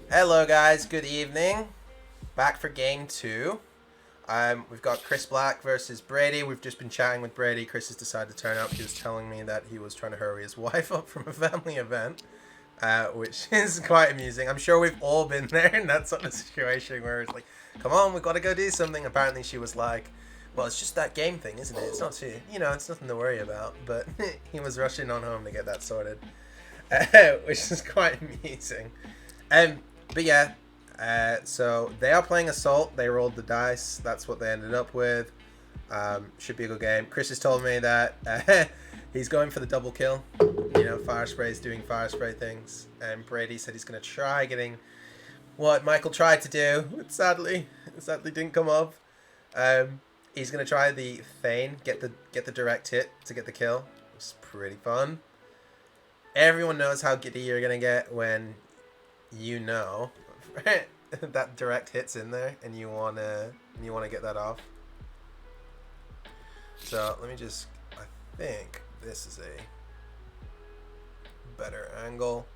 Hello guys, good evening. Back for game 2. We've got Chris Black versus Brady. We've just been chatting with Brady. Chris has decided to turn up. He was telling me that he was trying to hurry his wife up from a family event, which is quite amusing. I'm sure we've all been there in that sort of situation where it's like, come on, we've got to go do something. Apparently she was like, well, it's just that game thing, isn't it? It's not too, it's nothing to worry about. But he was rushing on home to get that sorted, which is quite amusing. But yeah, so they are playing Assault. They rolled the dice. That's what they ended up with. Should be a good game. Chris has told me that he's going for the double kill. Fire Spray's doing fire spray things. And Brady said he's going to try getting what Michael tried to do. It sadly didn't come off. He's going to try the feign, get the direct hit to get the kill. It's pretty fun. Everyone knows how giddy you're going to get when that direct hit's in there and you wanna get that off. So let me just, I think this is a better angle.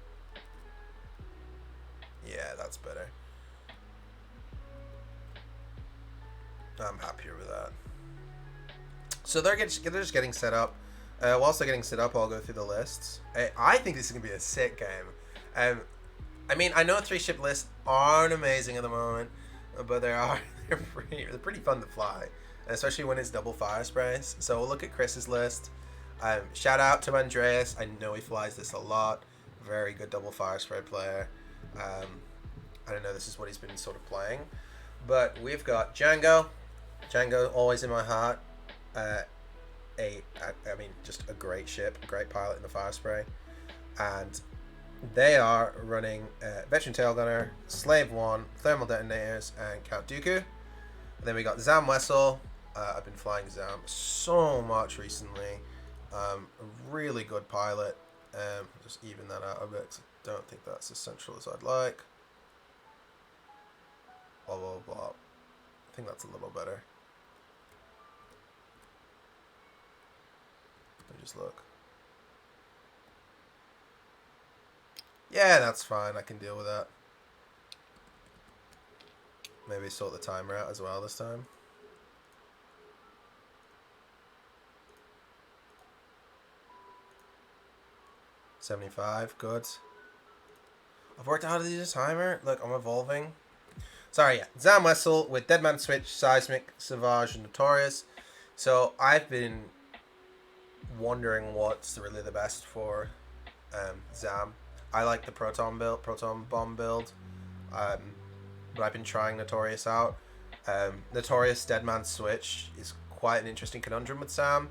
Yeah, that's better. I'm happier with that. So they're just getting set up. Whilst they're getting set up, I'll go through the lists. I think this is gonna be a sick game. I know 3-ship lists aren't amazing at the moment, but they're pretty fun to fly, especially when it's double fire sprays. So we'll look at Chris's list. Shout out to Andreas. I know he flies this a lot. Very good double fire spray player. I don't know, this is what he's been sort of playing. But we've got Django. Django, always in my heart. Just a great ship, a great pilot in the fire spray. And they are running Veteran Tail Gunner, Slave 1, Thermal Detonators, and Count Dooku. And then we got Zam Wessel. I've been flying Zam so much recently. A really good pilot. Just even that out a bit, 'cause I don't think that's as central as I'd like. Blah, blah, blah. I think that's a little better. Let me just look. Yeah, that's fine. I can deal with that. Maybe sort the timer out as well this time. $75, good. I've worked out how to do this timer. Look, I'm evolving. Sorry, yeah. Zam Wessel with Deadman Switch, Seismic, Savage, and Notorious. So I've been wondering what's really the best for Zam. I like the proton bomb build, but I've been trying Notorious out. Notorious Deadman Switch is quite an interesting conundrum with Sam.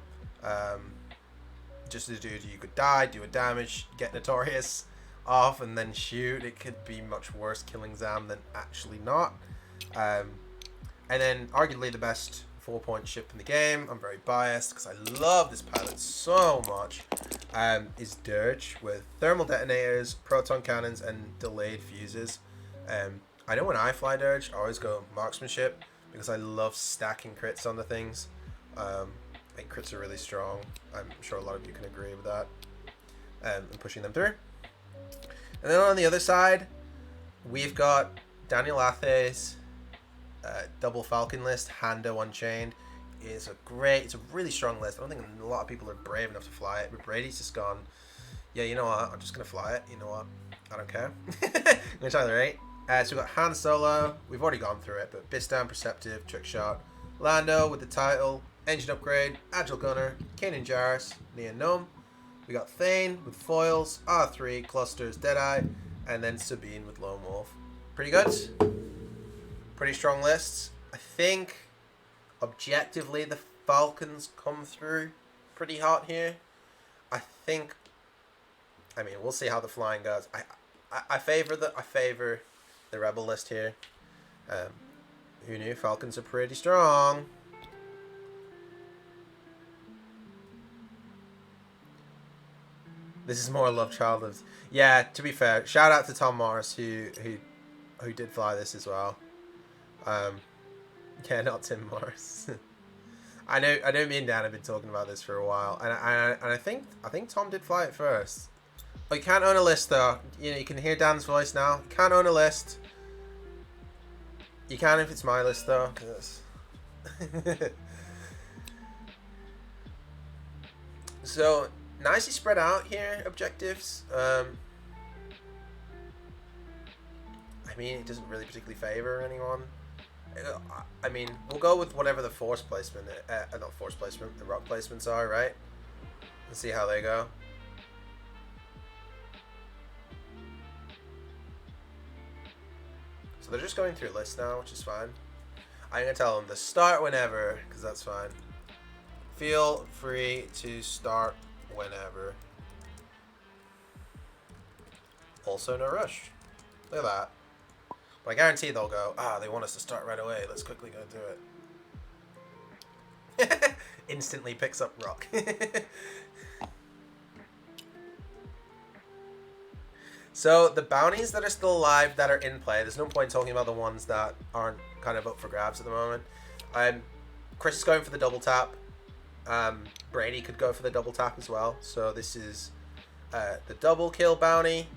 Just a dude you could die, do a damage, get Notorious off, and then shoot. It could be much worse killing Zam than actually not. And then arguably the best 4-point ship in the game, I'm very biased because I love this pilot so much, is Dirge with Thermal Detonators, Proton Cannons, and Delayed Fuses. I know when I fly Dirge, I always go Marksmanship because I love stacking crits on the things. I think crits are really strong. I'm sure a lot of you can agree with that. And pushing them through. And then on the other side, we've got Daniel Athe's double Falcon list. Hando Unchained is it's a really strong list. I don't think a lot of people are brave enough to fly it, but Brady's just gone, yeah, you know what, I'm just going to fly it. You know what, I don't care. I'm going to try the rate. So we've got Han Solo. We've already gone through it, but Bistan, Perceptive, Trick Shot. Lando with the title, Engine Upgrade, Agile Gunner, Kanan Jarrus, Neon Gnome. We got Thane with foils, R3, clusters, Deadeye, and then Sabine with Lone Wolf. Pretty good. Pretty strong lists. I think objectively the Falcons come through pretty hot here. We'll see how the flying goes. I favor the Rebel list here. Who knew? Falcons are pretty strong. This is more love child of. Yeah, to be fair, shout out to Tom Morris who did fly this as well. Yeah, not Tim Morris. I know me and Dan have been talking about this for a while, and I think Tom did fly it first. Oh, you can't own a list though. You know, you can hear Dan's voice now. You can't own a list. You can if it's my list though. So, nicely spread out here, objectives. I mean, it doesn't really particularly favor anyone. I mean, we'll go with whatever the force placement, not force placement, the rock placements are, right? Let's see how they go. So they're just going through lists now, which is fine. I'm going to tell them to start whenever, because that's fine. Feel free to start whenever. Also, no rush. Look at that. But I guarantee they'll go, they want us to start right away. Let's quickly go do it. Instantly picks up rock. So, the bounties that are still alive, that are in play, there's no point talking about the ones that aren't kind of up for grabs at the moment. Chris is going for the double tap. Brady could go for the double tap as well. So, this is the double kill bounty.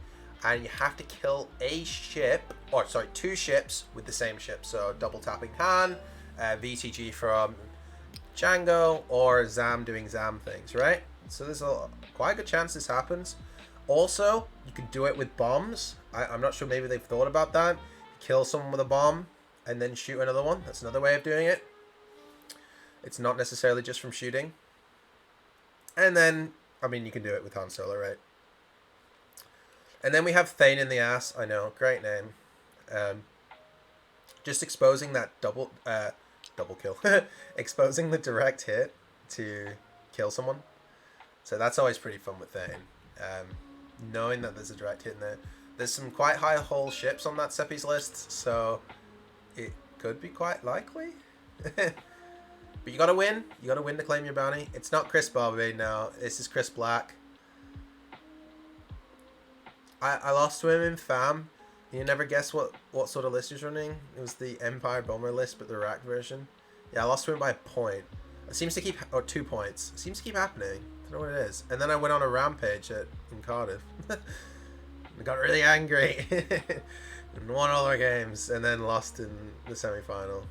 And you have to kill a ship, or sorry, 2 ships with the same ship. So, double tapping Han, VTG from Django, or Zam doing Zam things, right? So, there's quite a good chance this happens. Also, you can do it with bombs. I'm not sure, maybe they've thought about that. Kill someone with a bomb and then shoot another one. That's another way of doing it. It's not necessarily just from shooting. And then, I mean, you can do it with Han Solo, right? And then we have Thane in the Ass. I know, great name. Just exposing that double kill. Exposing the direct hit to kill someone. So that's always pretty fun with Thane. Knowing that there's a direct hit in there. There's some quite high hull ships on that Seppi's list, so it could be quite likely. But you gotta win. You gotta win to claim your bounty. It's not Chris Barbade now. This is Chris Black. I lost to him in FAM. You never guess what sort of list he's running. It was the Empire Bomber list, but the rack version. Yeah, I lost to him by a point. It seems to keep, or 2 points. It seems to keep happening. I don't know what it is. And then I went on a rampage in Cardiff. I got really angry. And won all our games. And then lost in the semi-final.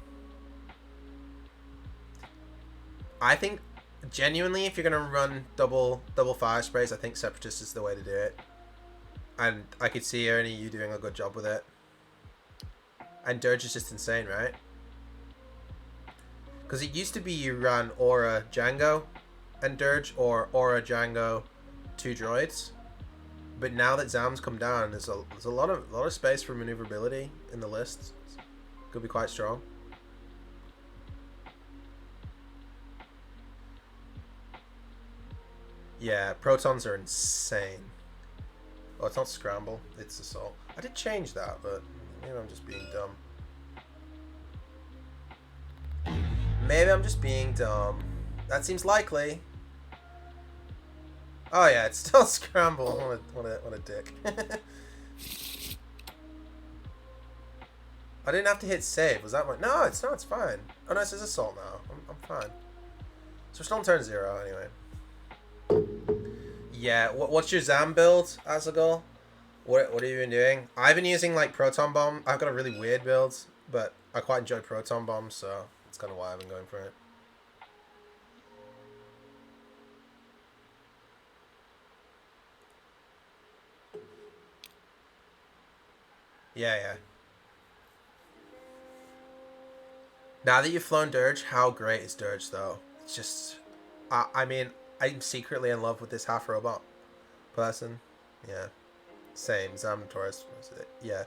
I think, genuinely, if you're going to run double fire sprays, I think Separatist is the way to do it. And I could see Ernie, you doing a good job with it. And Dirge is just insane, right? Because it used to be you ran Aura Django and Dirge, or Aura Django 2 droids. But now that Zam's come down, there's a lot of space for maneuverability in the list. Could be quite strong. Yeah, protons are insane. Oh, it's not scramble, it's assault. I did change that, but maybe I'm just being dumb. Maybe I'm just being dumb. That seems likely. Oh yeah, it's still scramble. What a dick. I didn't have to hit save. Was that one? No, it's not. It's fine. Oh no, it says assault now. I'm fine. So we're still on turn 0 anyway. Yeah, what's your Zam build, Azagol? What have you been doing? I've been using like proton bomb. I've got a really weird build, but I quite enjoy proton bombs, so that's kind of why I've been going for it. Yeah. Now that you've flown Dirge, how great is Dirge though? It's just, I mean, I'm secretly in love with this half robot person. Yeah. Same. Zam Taurus. Yeah.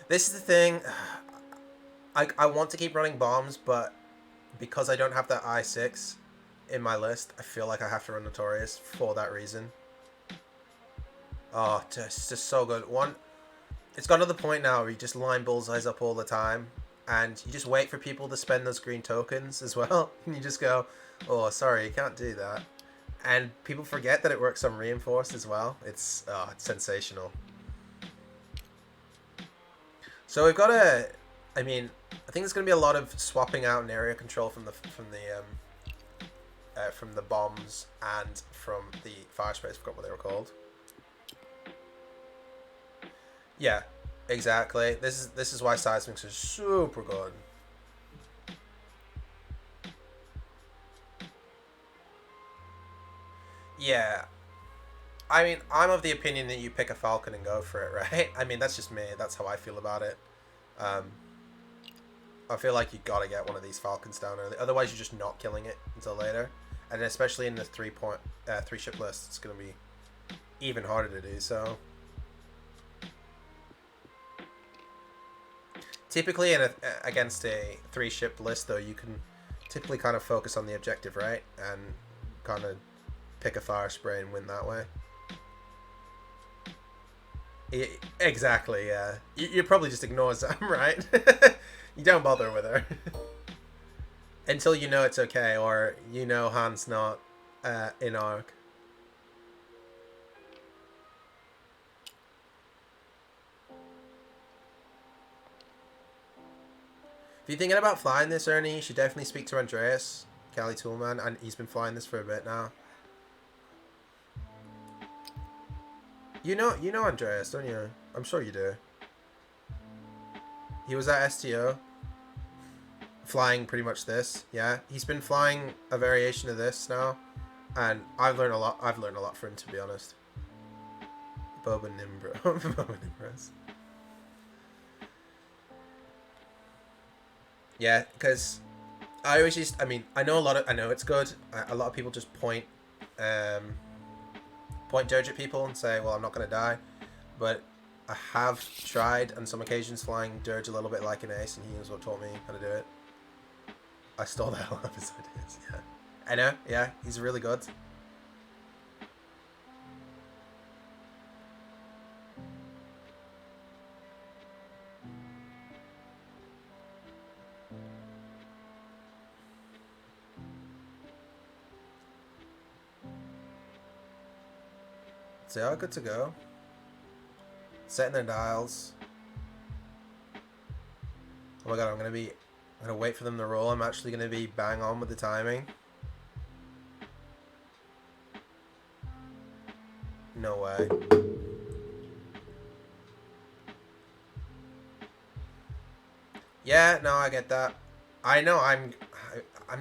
This is the thing. I want to keep running bombs, but because I don't have that I6 in my list, I feel like I have to run Notorious for that reason. Oh, it's just so good. It's gotten to the point now where you just line bullseyes up all the time, and you just wait for people to spend those green tokens as well, and you just go, oh, sorry, you can't do that. And people forget that it works on reinforced as well. It's sensational. So we've got I think there's going to be a lot of swapping out an area control from the bombs and from the fire sprays. I forgot what they were called. Yeah, exactly. This is why seismics are super good. Yeah, I mean, I'm of the opinion that you pick a falcon and go for it, right? I mean, that's just me. That's how I feel about it. Um, I feel like you gotta get one of these falcons down early. Otherwise, you're just not killing it until later. And especially in the 3 ship list, it's gonna be even harder to do so. Typically, against a 3 ship list, though, you can typically kind of focus on the objective, right, and kind of pick a fire spray and win that way. Exactly, yeah. You probably just ignore Zam, right? You don't bother with her. Until you know it's okay, or you know Han's not in arc. If you're thinking about flying this, Ernie, you should definitely speak to Andreas, Cali Toolman, and he's been flying this for a bit now. You know Andreas, don't you? I'm sure you do. He was at STO, flying pretty much this. Yeah, he's been flying a variation of this now, and I've learned a lot. I've learned a lot from him, to be honest. Boba Nimbra. Boba Nimbras. Yeah, because I always just, I mean, I know it's good. A lot of people just point Dirge at people and say, well, I'm not going to die. But I have tried on some occasions flying Dirge a little bit like an ace, and he was what taught me how to do it. I stole the hell out of his ideas, yeah. I know, yeah, he's really good. So yeah, good to go. Setting their dials. Oh my god, I'm gonna wait for them to roll. I'm actually gonna be bang on with the timing. No way. Yeah, no, I get that. I know I'm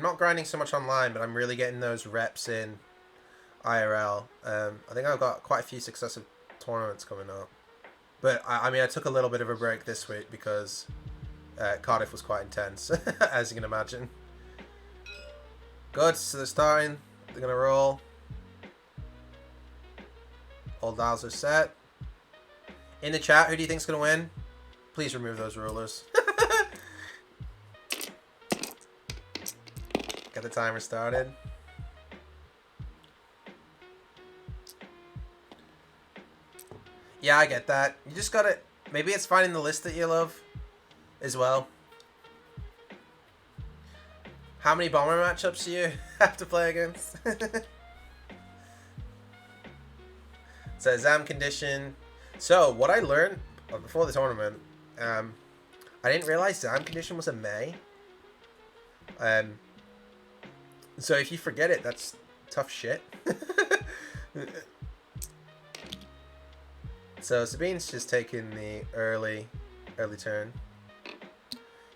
not grinding so much online, but I'm really getting those reps in IRL. I think I've got quite a few successive tournaments coming up. But I mean, I took a little bit of a break this week because Cardiff was quite intense, as you can imagine. Good, so they're starting. They're going to roll. All dials are set. In the chat, who do you think's going to win? Please remove those rulers. Get the timer started. Yeah, I get that. You just gotta... Maybe it's finding the list that you love as well. How many bomber matchups do you have to play against? So, Zam condition. So, what I learned before the tournament, I didn't realize Zam condition was a May. So, if you forget it, that's tough shit. So Sabine's just taking the early turn.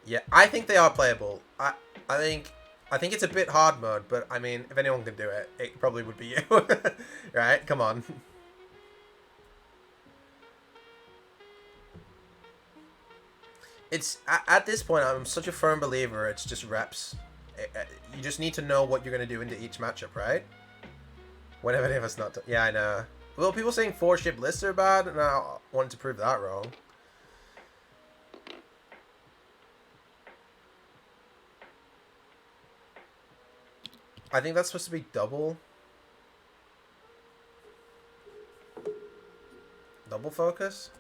Yeah, I think they are playable. I think it's a bit hard mode, but I mean, if anyone can do it, it probably would be you. Right? Come on. It's at this point, I'm such a firm believer. It's just reps. You just need to know what you're gonna do into each matchup, right? When have any of us not? Yeah, I know. Well, people saying 4-ship lists are bad, and I wanted to prove that wrong. I think that's supposed to be double focus.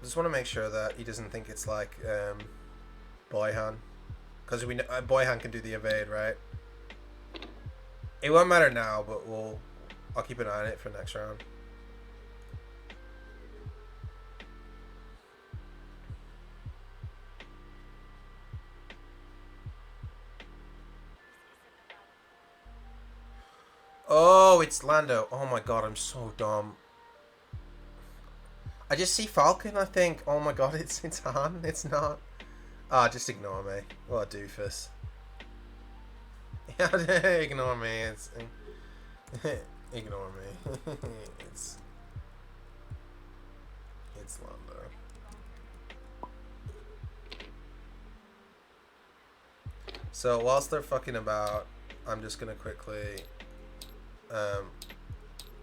Just want to make sure that he doesn't think it's like Boyhan, because we know Boyhan can do the evade, right? It won't matter now, but I'll keep an eye on it for next round. Oh, it's Lando. Oh my god, I'm so dumb. I just see Falcon, I think. Oh my god, it's Han. It's not. Ah, just ignore me. What a doofus. Yeah, ignore me. It's ignore me. it's Lando. So whilst they're fucking about, I'm just gonna quickly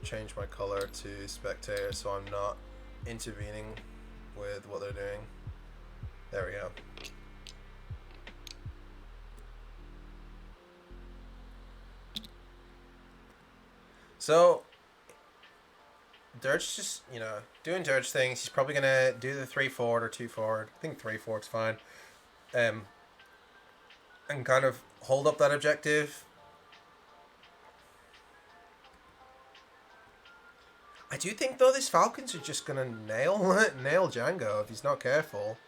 change my color to spectator so I'm not intervening with what they're doing. There we go. So Dirge just, you know, doing Dirge things. He's probably gonna do the 3 forward or 2 forward. I think 3 forward's fine. And kind of hold up that objective. I do think though these Falcons are just gonna nail Django if he's not careful.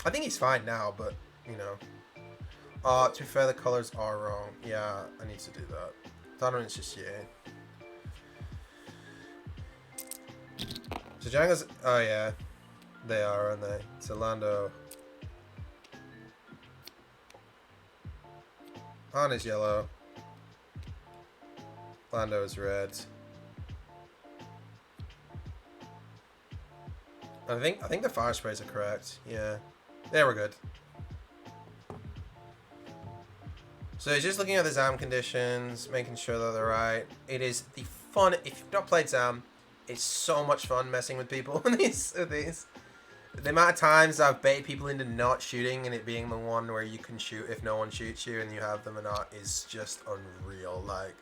I think he's fine now, but you know. To be fair, the colors are wrong. Yeah, I need to do that. Dominant's just yeah. So Django's. Oh yeah, they are, aren't they? So Lando. Han is yellow. Lando is red. I think the fire sprays are correct. Yeah, there we're good. So he's just looking at the ZAM conditions, making sure that they're right. It is the fun. If you've not played ZAM, it's so much fun messing with people in these. The amount of times I've baited people into not shooting and it being the one where you can shoot if no one shoots you and you have them or not is just unreal. Like,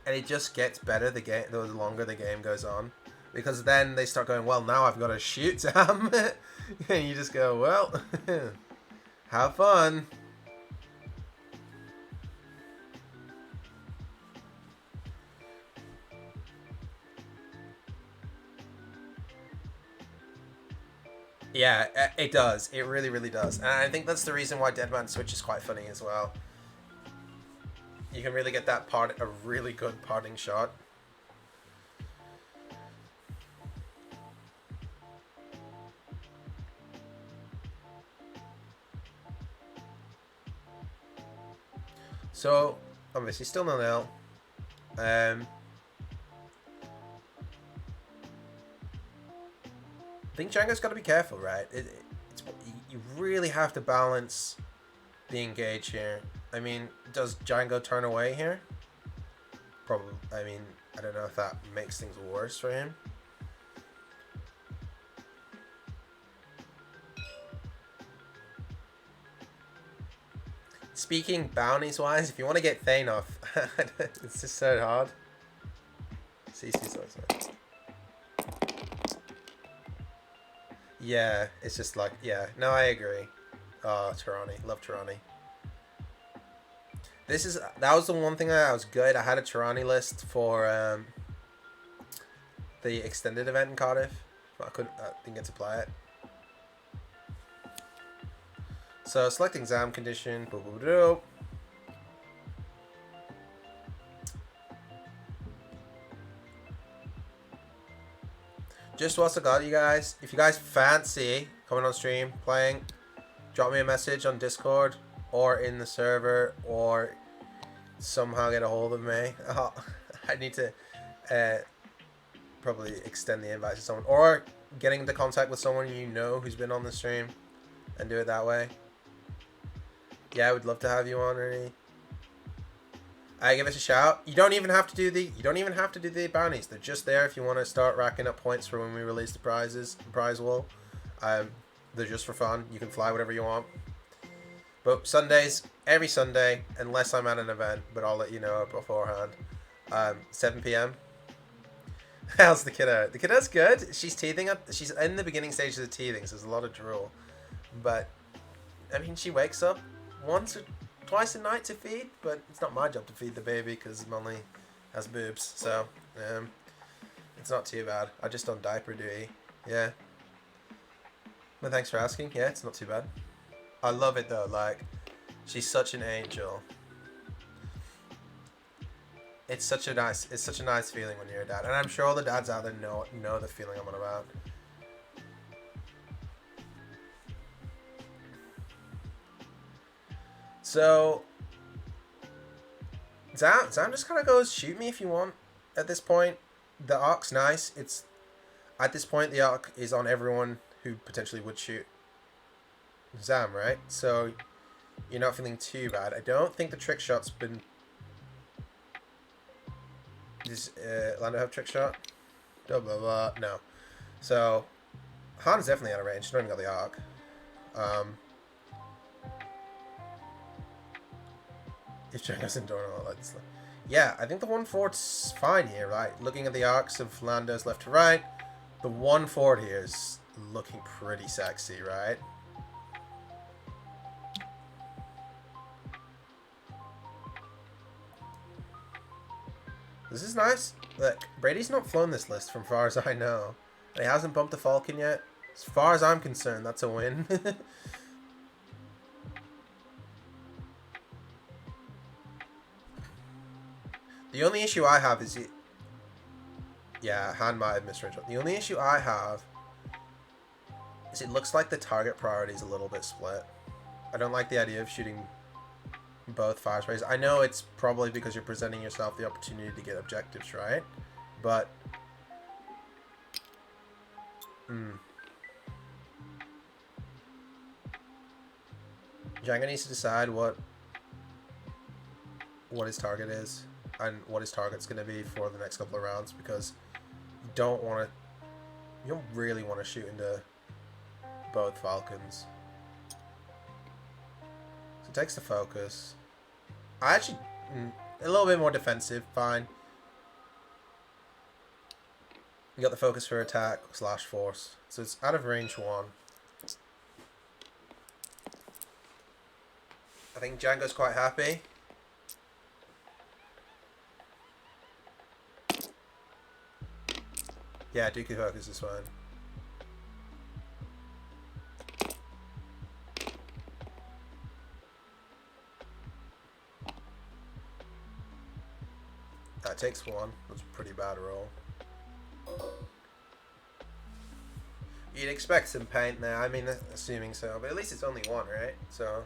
and it just gets better the longer the game goes on, because then they start going, well, now I've got to shoot ZAM, and you just go, well. Have fun. Yeah, it does. It really, really does. And I think that's the reason why Dead Man Switch is quite funny as well. You can really get that a really good parting shot. So, obviously, still 0-0. I think Django's got to be careful, right? You really have to balance the engage here. I mean, does Django turn away here? Probably. I mean, I don't know if that makes things worse for him. Speaking bounties wise, if you want to get Thane off, it's just so hard. CC. Yeah, it's just like, yeah. No, I agree. Oh, Tirani. Love Tirani. That was the one thing that I was good. I had a Tirani list for the extended event in Cardiff, but I didn't get to play it. So selecting ZAM condition. Just whilst I got you guys, if you guys fancy coming on stream, playing, drop me a message on Discord or in the server, or somehow get a hold of me. I need to probably extend the invite to someone, or getting into contact with someone you know who's been on the stream and do it that way. Yeah, I would love to have you on, really. Give us a shout. You don't even have to do the bounties. They're just there if you want to start racking up points for when we release the prize wall. They're just for fun. You can fly whatever you want. But Sundays, every Sunday, unless I'm at an event, but I'll let you know beforehand. 7 p.m. How's the kiddo? The kiddo's good. She's teething up. She's in the beginning stages of teething, so there's a lot of drool. But I mean, she wakes up once or twice a night to feed, but it's not my job to feed the baby because Molly has boobs, so it's not too bad. I just don't diaper duty. Yeah. Well, thanks for asking. Yeah, it's not too bad. I love it though. Like, she's such an angel. It's such a nice feeling when you're a dad, and I'm sure all the dads out there know the feeling I'm on about. So Zam just kind of goes, shoot me if you want. At this point, the arc's nice. It's at this point the arc is on everyone who potentially would shoot Zam, right? So you're not feeling too bad. I don't think the trick shot's been. Does Lando have trick shot? Blah blah blah. No. So Han's definitely out of range. She's not even got the arc. If Django's in Dorno, let's. Yeah, I think the 1-4's fine here, right? Looking at the arcs of Lando's left to right, the 1-4 here is looking pretty sexy, right? This is nice. Look, Brady's not flown this list from far as I know. And he hasn't bumped the Falcon yet. As far as I'm concerned, that's a win. The only issue I have is it. Yeah, Han might have misread. The only issue I have is it looks like the target priority is a little bit split. I don't like the idea of shooting both fire sprays. I know it's probably because you're presenting yourself the opportunity to get objectives, right? But Django needs to decide what his target is and what his target's going to be for the next couple of rounds, because you don't really want to shoot into both Falcons. So it takes the focus. I actually a little bit more defensive, fine. You got the focus for attack / force, so it's out of range 1. I think Django's quite happy. Yeah, Dooku focus is fine. That takes 1. That's a pretty bad roll. You'd expect some paint there. I mean, assuming so, but at least it's only 1, right? So,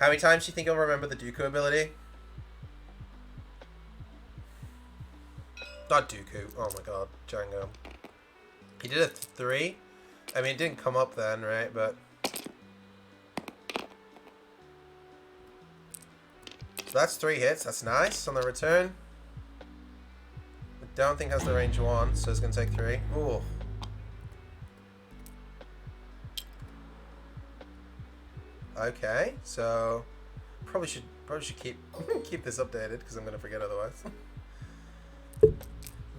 how many times do you think he'll remember the Dooku ability? Not Dooku. Oh my god, Django. He did a 3. I mean, it didn't come up then, right? But so that's 3 hits. That's nice on the return. I don't think has the range 1, so it's gonna take 3. Ooh. Okay, so probably should keep keep this updated because I'm gonna forget otherwise.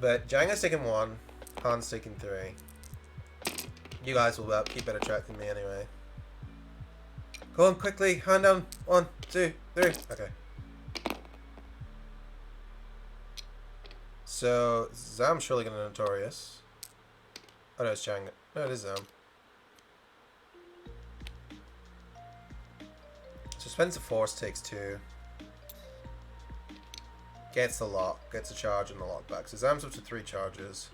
But Django's taking 1, Han's taking 3. You guys will keep better track than me anyway. Go on quickly, hand down. 1, 2, 3. Okay. So Zam's surely gonna Notorious. Oh no, it's Django. No, it is Zam. Suspensive Force takes 2. Gets the lock, gets a charge and the lock back. So Zam's up to 3 charges.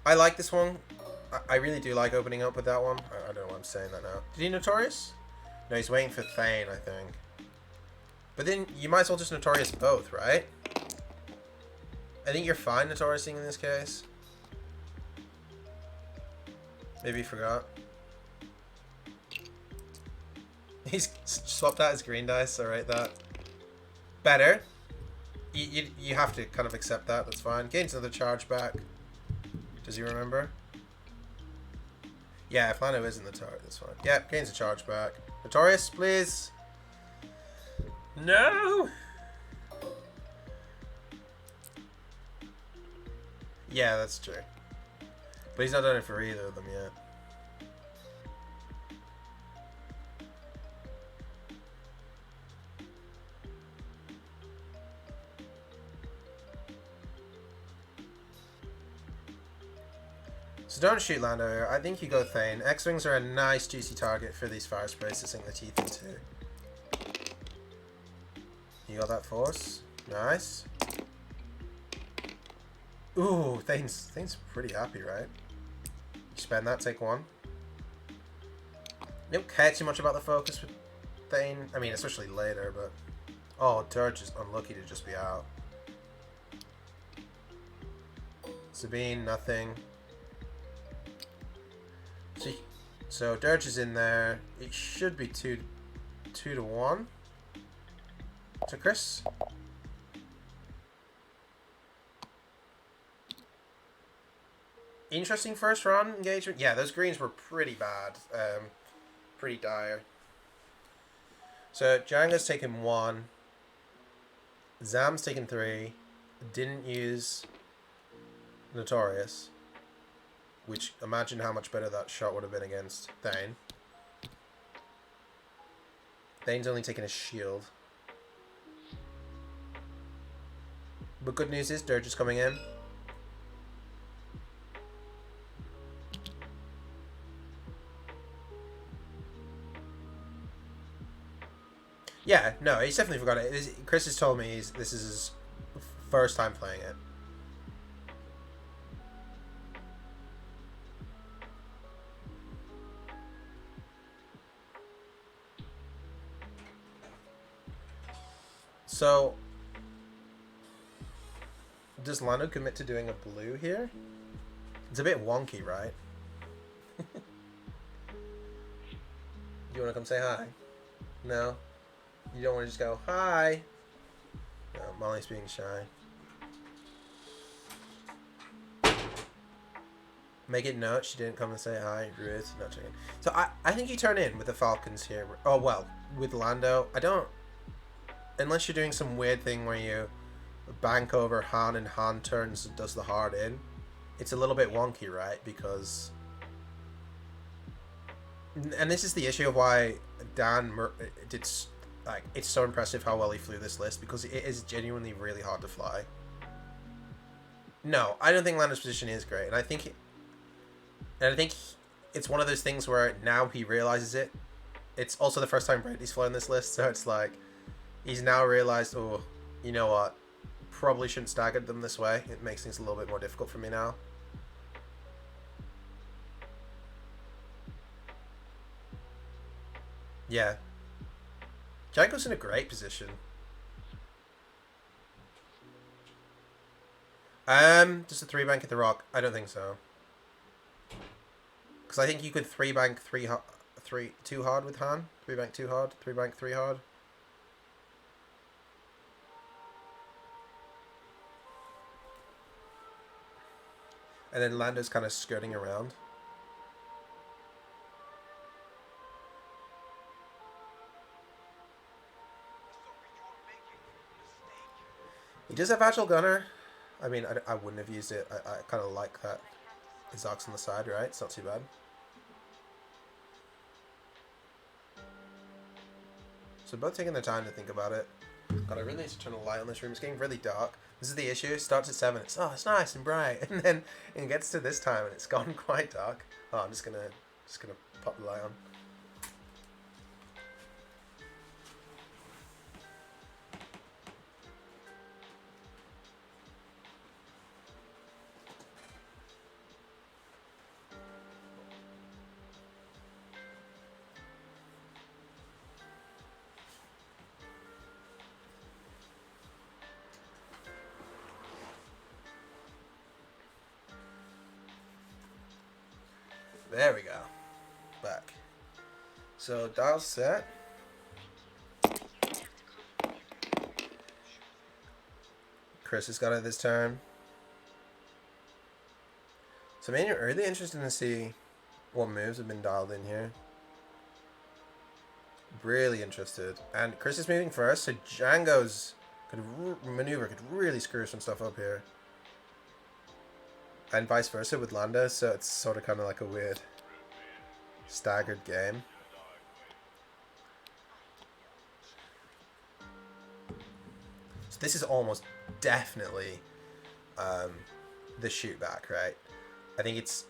I like this one. I really do like opening up with that one. I don't know why I'm saying that now. Did he Notorious? No, he's waiting for Thane, I think. But then you might as well just Notorious both, right? I think you're fine Notoriousing in this case. Maybe he forgot. He's swapped out his green dice, alright, that. Better. You have to kind of accept that, that's fine. Gains another charge back. Does he remember? Yeah, if Lando isn't the target, that's fine. Yeah, gains a charge back. Notorious, please. No! Yeah, that's true. But he's not done it for either of them yet. So don't shoot Lando here. I think you go Thane. X-Wings are a nice juicy target for these fire sprays to sink the teeth into. You got that force. Nice. Ooh, Thane's pretty happy, right? Spend that, take one. Don't care too much about the focus with Thane. I mean, especially later, but... Oh, Dirge is unlucky to just be out. Sabine, nothing. So Dirge is in there. It should be 2 to 1 to Chris. Interesting first round engagement. Yeah, those greens were pretty bad. Pretty dire. So Django's taken 1. Zam's taken 3. Didn't use Notorious. Which, imagine how much better that shot would have been against Thane. Thane's only taken a shield. But good news is, Dirge is coming in. Yeah, no, he's definitely forgot it. Chris has told me this is his first time playing it. So, does Lando commit to doing a blue here? It's a bit wonky, right? You want to come say hi? No? You don't want to just go, hi? No, Molly's being shy. Make it note she didn't come and say hi. Rude. Not checking. So I think you turn in with the Falcons here. Oh, well, with Lando. I don't... Unless you're doing some weird thing where you bank over Han and Han turns and does the hard in. It's a little bit wonky, right? Because... And this is the issue of why Dan did... Like, it's so impressive how well he flew this list, because it is genuinely really hard to fly. No, I don't think Lando's position is great, and I think it's one of those things where now he realizes it. It's also the first time Brady's flown this list, so it's like he's now realized, oh, you know what? Probably shouldn't stagger them this way. It makes things a little bit more difficult for me now. Yeah. Django's in a great position. Does a 3-bank at the rock? I don't think so. Because I think you could 3-bank 2 hard with Han. 3-bank 2 hard. 3-bank 3 hard. And then Lando's kind of skirting around. He does have Agile Gunner. I mean, I wouldn't have used it. I kind of like that. His Ox on the side, right? It's not too bad. So both taking their time to think about it. God, I really need to turn a light on this room. It's getting really dark. This is the issue. It starts at 7. It's nice and bright, and then it gets to this time and it's gone quite dark. Oh, I'm just gonna pop the light on. There we go. Back. So dial set. Chris has got it this time. So man, you're really interested to see what moves have been dialed in here. Really interested. And Chris is moving first, so Django's maneuver could really screw some stuff up here. And vice versa with Lando, so it's sort of kind of like a weird staggered game. So this is almost definitely the shoot back, right? I think it's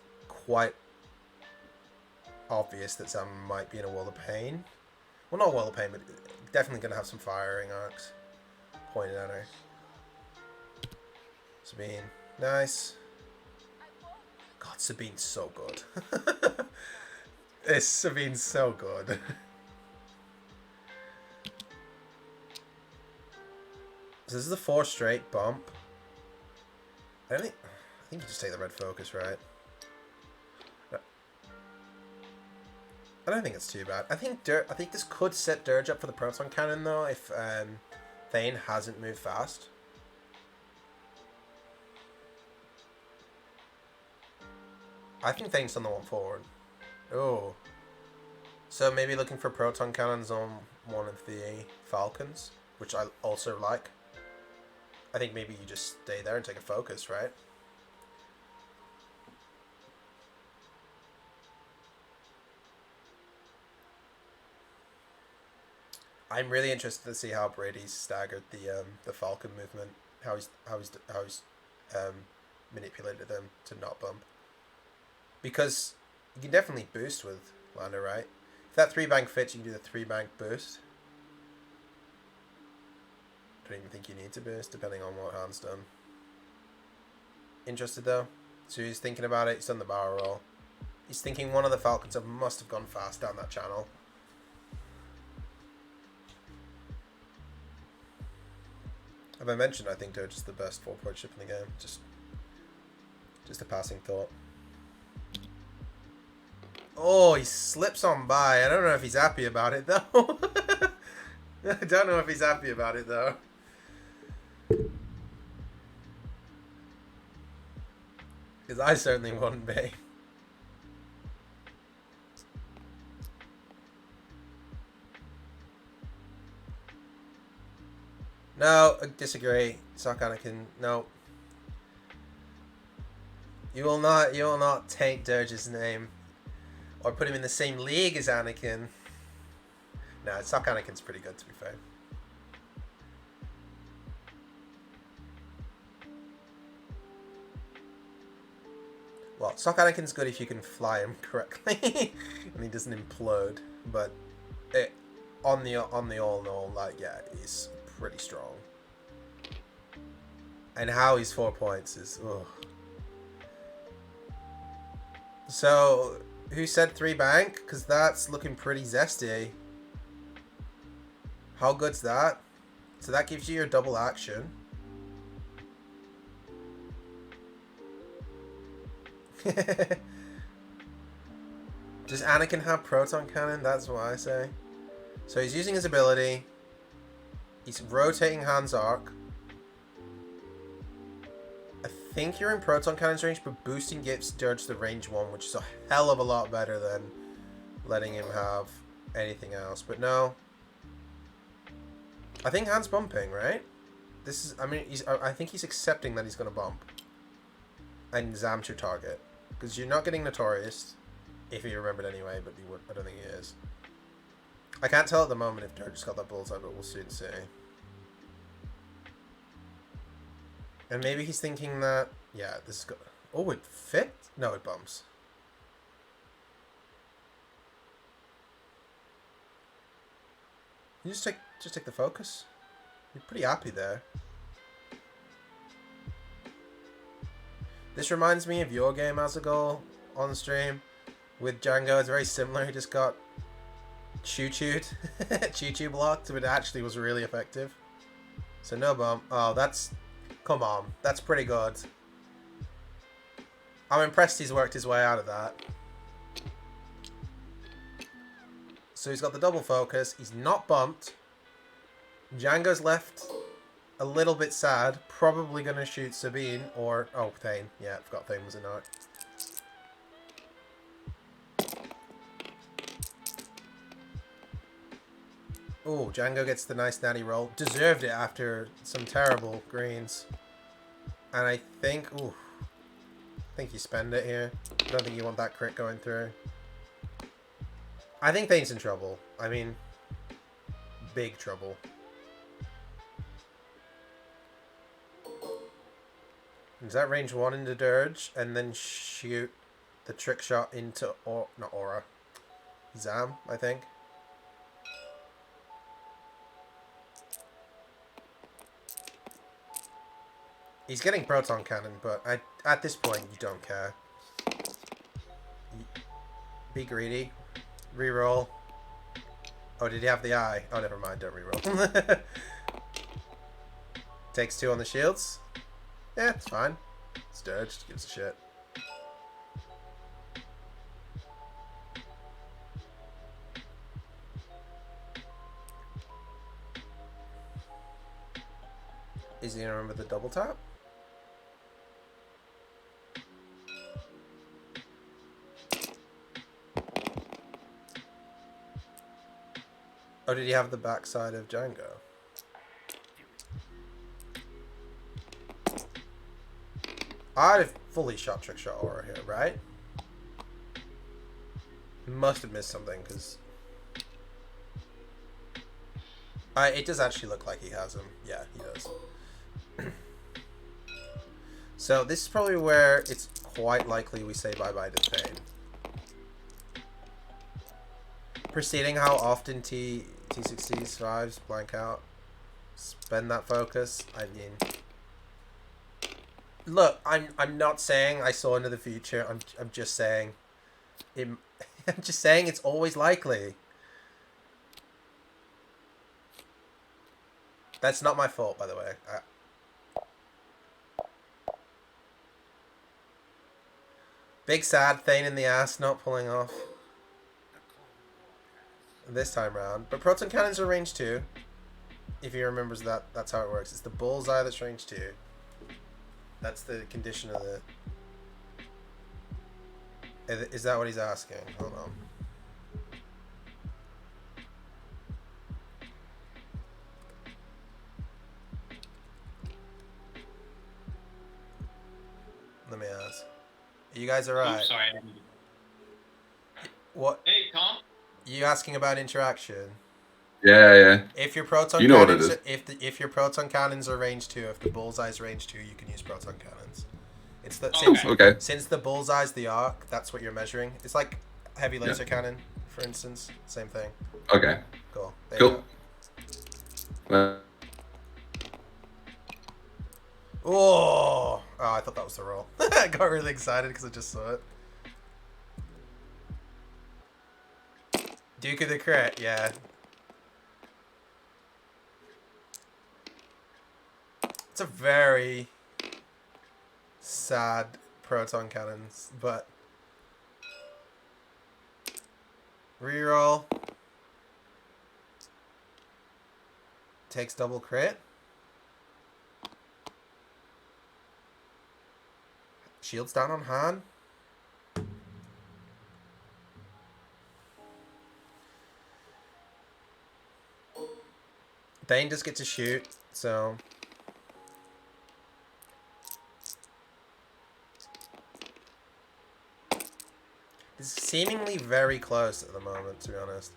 quite obvious that Sam might be in a world of pain. Well, not a world of pain, but definitely going to have some firing arcs pointed at her. Sabine. Nice. God, Sabine's so good. Sabine's so good. So this is the 4 straight bump. I think you just take the red focus, right? No. I don't think it's too bad. I think this could set Dirge up for the proton cannon though if Thane hasn't moved fast. I think Thane's done the one forward. Oh. So maybe looking for proton cannons on one of the Falcons, which I also like. I think maybe you just stay there and take a focus, right? I'm really interested to see how Brady's staggered the Falcon movement, how he's manipulated them to not bump. Because you can definitely boost with Lando, right? If that 3-bank fits, you can do the 3-bank boost. I don't even think you need to boost, depending on what Han's done. Interested though? So he's thinking about it, he's done the barrel roll. He's thinking one of the Falcons must have gone fast down that channel. Have I mentioned I think they're just the best 4-point ship in the game? Just a passing thought. Oh, he slips on by. I don't know if he's happy about it though. I don't know if he's happy about it though. Because I certainly wouldn't be. No, I disagree. Suck Anakin. No. You will not take Dirge's name or put him in the same league as Anakin. No, Suck Anakin's pretty good, to be fair. Well, Suck Anakin's good if you can fly him correctly and he doesn't implode. But on the all in all, like, yeah, he's pretty strong. And how he's 4 points is ugh. So who said 3-bank? Because that's looking pretty zesty. How good's that? So that gives you your double action. Does Anakin have proton cannon? That's what I say. So he's using his ability. He's rotating Han's arc. I think you're in proton cannon's range, but boosting gives Dirge the range 1, which is a hell of a lot better than letting him have anything else. But no. I think Han's bumping, right? This is, I mean, I think he's accepting that he's going to bump. And Zam's your target. Because you're not getting Notorious, if he remembered anyway, but he would, I don't think he is. I can't tell at the moment if Dirge has got that bullseye, but we'll soon see. And maybe he's thinking that, yeah, this is good. Oh, it fit? No, it bumps. You just take the focus. You're pretty happy there. This reminds me of your game as a goal on stream with Django. It's very similar. He just got choo-chooed, choo-choo blocked, but it actually was really effective. So no bump. Oh, that's, come on, that's pretty good. I'm impressed he's worked his way out of that. So he's got the double focus. He's not bumped. Django's left a little bit sad. Probably going to shoot Sabine or... Oh, Thane. Yeah, I forgot Thane was in art. Oh, Django gets the nice natty roll. Deserved it after some terrible greens. And I think... Ooh. I think you spend it here. I don't think you want that crit going through. I think Thane's in trouble. I mean, big trouble. Is that range 1 into Dirge and then shoot the trick shot into not Aura, Zam, I think. He's getting Proton Cannon, but at this point, you don't care. Be greedy. Reroll. Oh, did he have the eye? Oh, never mind. Don't reroll. Takes 2 on the shields. Yeah, it's fine. Sturge just gives a shit. Is he gonna remember the double tap? Oh, did he have the backside of Django? I'd have fully shot trick shot Aura here, right? Must have missed something, because... it does actually look like he has him. Yeah, he does. So this is probably where it's quite likely we say bye-bye to Thane. Preceding how often T60 survives, blank out. Spend that focus. I mean... Look, I'm not saying I saw into the future. I'm just saying... I'm just saying it's always likely. That's not my fault, by the way. Big sad Thane in the ass, not pulling off. This time round. But Proton Cannons are range 2. If he remembers that, that's how it works. It's the bullseye that's range 2. That's the condition of the... Is that what he's asking? Hold on. Let me ask. You guys are right. Oops, sorry. What? Hey, Tom. You asking about interaction? Yeah. If your proton You know cannons, what it is. if your proton cannons are range 2, if the bullseye's range 2, you can use proton cannons. It's the Okay. since the bullseye's the arc, that's what you're measuring. It's like heavy laser cannon, for instance. Same thing. Okay. Cool. There Cool. Oh, I thought that was the roll. I got really excited because I just saw it. Duke of the crit, yeah. It's a very sad proton cannons, but reroll. Takes double crit. Shields down on Han. Thane just gets to shoot, so... It's seemingly very close at the moment, to be honest.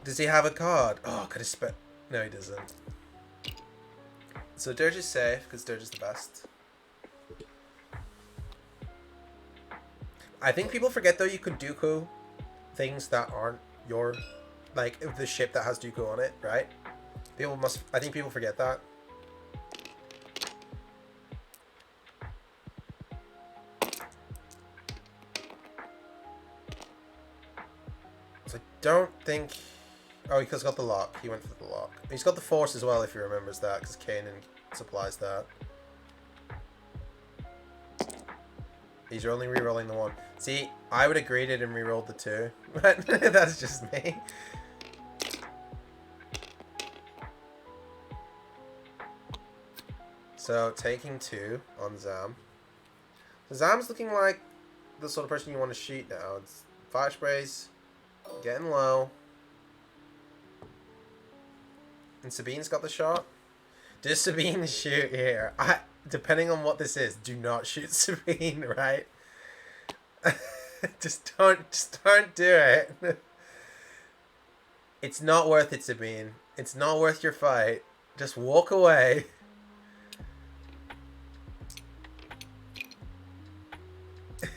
Does he have a card? Oh, could have spent... No, he doesn't. So Dirge is safe, because Dirge is the best. I think people forget, though, you can Dooku things that aren't your... Like, the ship that has Dooku on it, right? I think people forget that. So I don't think... Oh, he's got the lock. He went for the lock. He's got the force as well, if he remembers that, because Kanan supplies that. He's only re-rolling the 1. See, I would have graded and re-rolled the 2, but that's just me. So, taking 2 on Zam. So Zam's looking like the sort of person you want to shoot now. It's fire sprays, getting low. And Sabine's got the shot. Does Sabine shoot here? Depending on what this is, do not shoot Sabine, right? just don't do it. It's not worth it, Sabine. It's not worth your fight. Just walk away.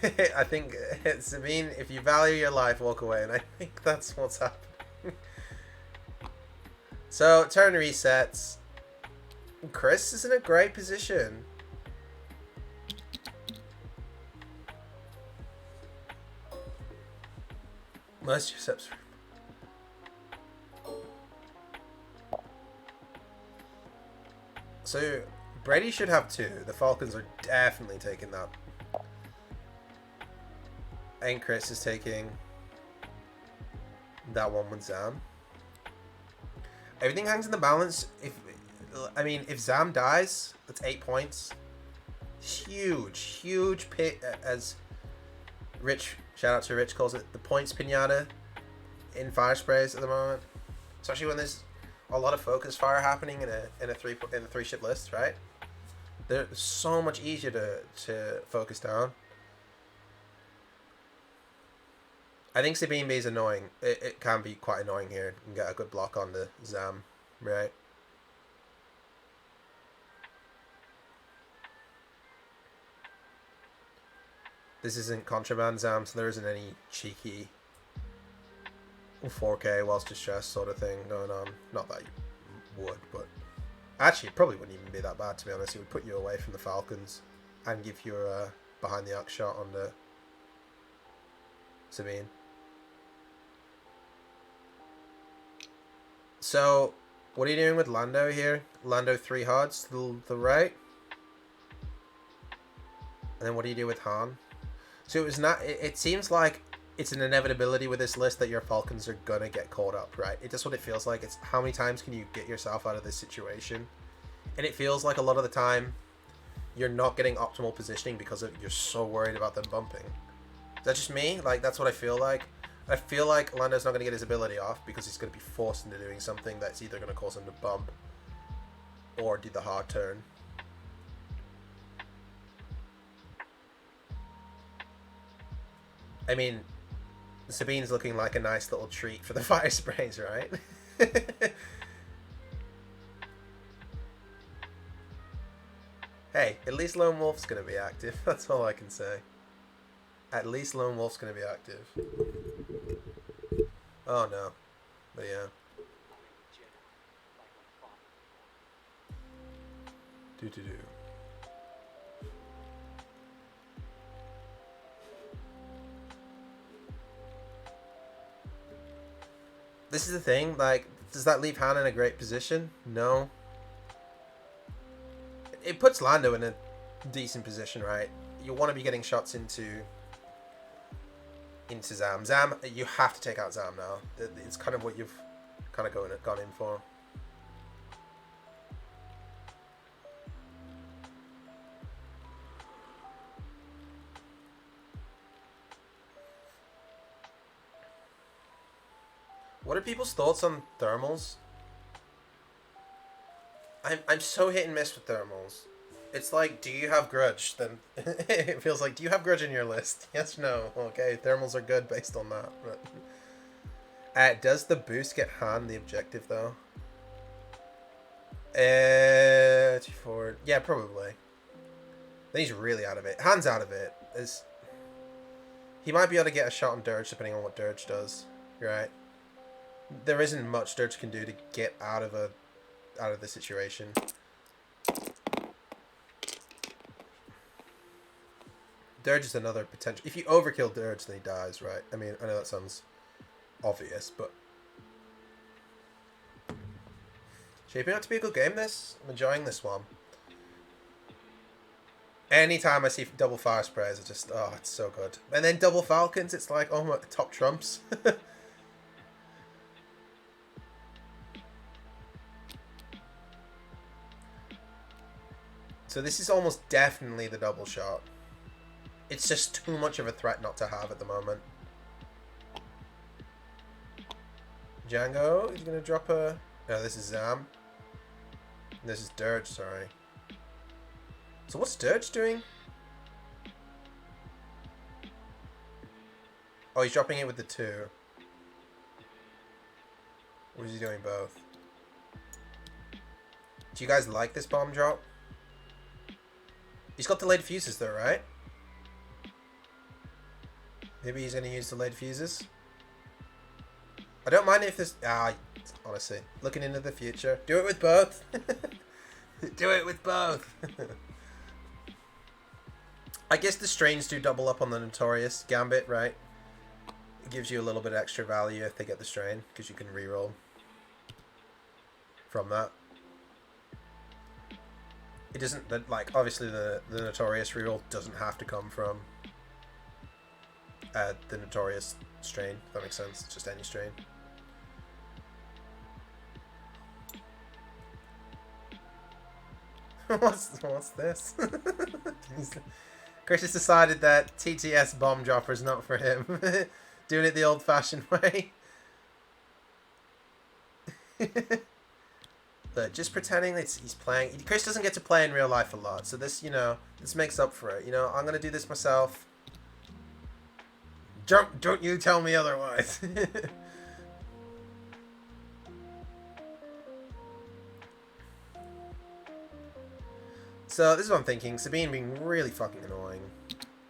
I think it's, I mean, if you value your life, walk away, and I think that's what's happening. So, turn resets. Chris is in a great position. Most steps. So, Brady should have 2. The Falcons are definitely taking that. And Chris is taking that one with Zam. Everything hangs in the balance. If Zam dies, that's 8 points. Huge pit, as Rich, shout out to Rich, calls it the points pinata in fire sprays at the moment. Especially when there's a lot of focus fire happening in a 3 ship list, right? They're so much easier to focus down. I think Sabine B is annoying. It can be quite annoying here. You can get a good block on the Zam, right? This isn't contraband Zam, so there isn't any cheeky 4K whilst distressed sort of thing going on. Not that you would, but actually it probably wouldn't even be that bad, to be honest. It would put you away from the Falcons and give you a behind the arc shot on the Sabine. So, what are you doing with Lando here? Lando 3 hards to the right. And then what do you do with Han? So it was not. It seems like it's an inevitability with this list that your Falcons are gonna get caught up, right? It's just what it feels like. It's how many times can you get yourself out of this situation? And it feels like a lot of the time you're not getting optimal positioning because you're so worried about them bumping. Is that just me? Like, that's what I feel like. I feel like Lando's not going to get his ability off because he's going to be forced into doing something that's either going to cause him to bump or do the hard turn. I mean, Sabine's looking like a nice little treat for the fire sprays, right? Hey, at least Lone Wolf's going to be active. That's all I can say. At least Lone Wolf's going to be active. Oh no. But yeah. Do. This is the thing, like, does that leave Han in a great position? No. It puts Lando in a decent position, right? You want to be getting shots into Zam. Zam, you have to take out Zam now. It's kind of what you've kind of gone in for. What are people's thoughts on thermals? I'm so hit and miss with thermals. It's like, do you have grudge? Then it feels like, do you have grudge in your list? Yes, no. Okay, thermals are good based on that. But does the boost get Han the objective though? Forward. Yeah, probably. Then he's really out of it. Han's out of it. He might be able to get a shot on Dirge depending on what Dirge does. You're right. There isn't much Dirge can do to get out of the situation. Dirge is another potential. If you overkill Dirge, then he dies, right? I mean, I know that sounds obvious, but shaping out to be a good game. I'm enjoying this one. Anytime I see double fire sprays, I just, oh, it's so good. And then double Falcons, it's like, oh my, top trumps. So this is almost definitely the double shot. It's just too much of a threat not to have at the moment. Django, he's going to drop a... No, this is Zam. This is Dirge, sorry. So what's Dirge doing? Oh, he's dropping it with the 2. Or is he doing both? Do you guys like this bomb drop? He's got delayed fuses though, right? Maybe he's going to use delayed fuses. I don't mind if this... honestly, looking into the future. Do it with both. Do it with both. I guess the strains do double up on the Notorious Gambit, right? It gives you a little bit extra value if they get the strain, because you can reroll from that. It doesn't, like, obviously the Notorious reroll doesn't have to come from the Notorious strain, if that makes sense. It's just any strain. What's this? Chris has decided that TTS bomb dropper is not for him. Doing it the old-fashioned way. Look, just pretending that he's playing. Chris doesn't get to play in real life a lot, so this, you know, this makes up for it. You know, I'm gonna do this myself. Don't you tell me otherwise. So this is what I'm thinking. Sabine being really fucking annoying.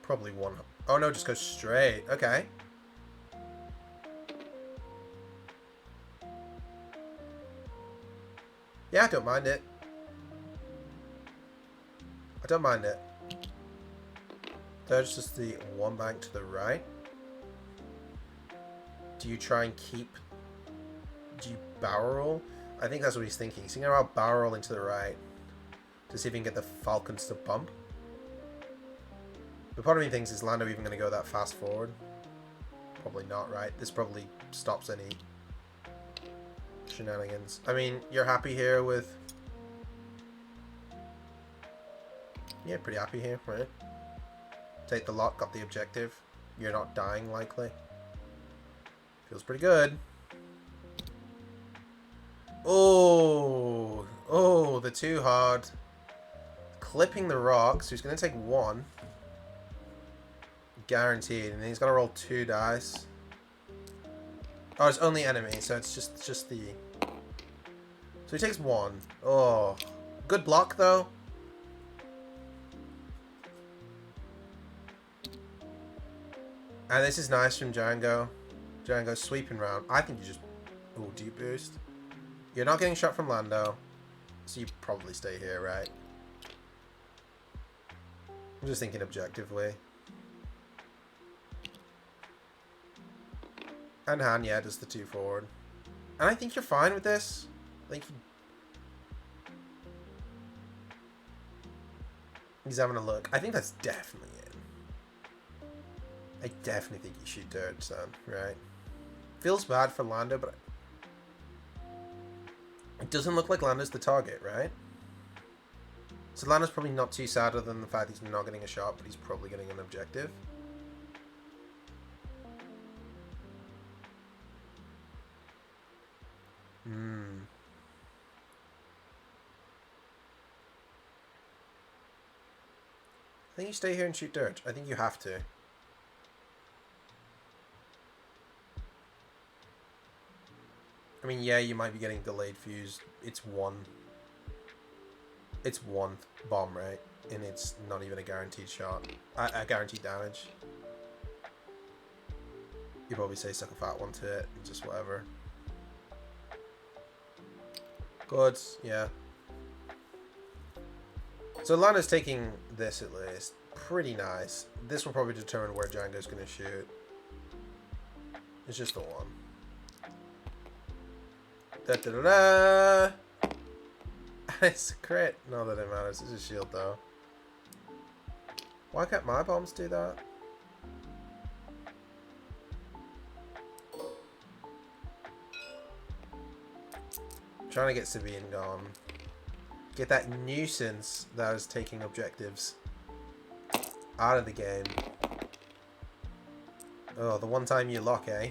Probably one. Oh no, just go straight. Okay. Yeah, I don't mind it. I don't mind it. There's just the one bank to the right. Do you try and keep... Do you barrel roll? I think that's what he's thinking. He's thinking about barrel rolling to the right. To see if he can get the Falcons to bump. But part of me thinks, is Lando even going to go that fast forward? Probably not, right? This probably stops any shenanigans. I mean, you're happy here with... Yeah, pretty happy here, right? Take the lot, got the objective. You're not dying, likely. Feels pretty good. Oh! Oh, the too hard. Clipping the rocks. So he's going to take one. Guaranteed. And then he's going to roll 2 dice. Oh, it's only enemy, so it's just the... So he takes 1. Oh. Good block, though. And this is nice from Django. Django sweeping round. I think you just... Ooh, deep boost. You're not getting shot from Lando. So you probably stay here, right? I'm just thinking objectively. And Han, yeah, does the 2 forward. And I think you're fine with this. I think he's having a look. I think that's definitely in. I definitely think you shoot dirt, son. Right? Feels bad for Lando, but it doesn't look like Lando's the target, right? So Lando's probably not too sad other than the fact he's not getting a shot, but he's probably getting an objective. I think you stay here and shoot dirt. I think you have to. I mean, yeah, you might be getting delayed fuse. It's one bomb, right? And it's not even a guaranteed shot. A guaranteed damage. You probably say suck a fat one to it, and just whatever. Good, yeah. So Lando's taking this at least. Pretty nice. This will probably determine where Django's going to shoot. It's just the one. Da da da da! It's a crit. Not that it matters. It's a shield though. Why can't my bombs do that? I'm trying to get Sabine gone. Get that nuisance that is taking objectives out of the game. Oh, the one time you lock, eh?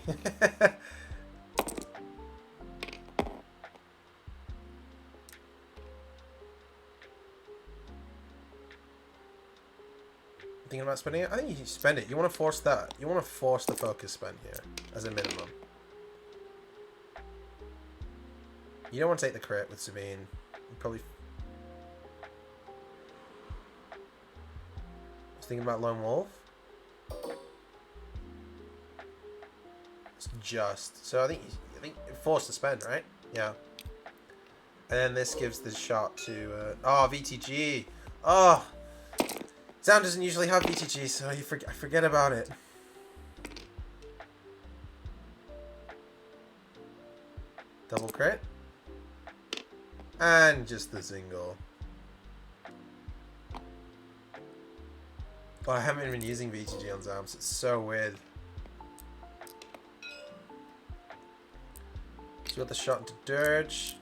Thinking about spending it? I think you spend it. You want to force that. You want to force the focus spend here, as a minimum. You don't want to take the crit with Sabine. You probably... Thinking about Lone Wolf. It's just. So I think forced to spend, right? Yeah. And then this gives the shot to oh, VTG. Oh, Zam doesn't usually have VTG, so I forget about it. Double crit. And just the single. Oh, I haven't been using VTG on Zams. It's so weird. So we got the shot into Dirge.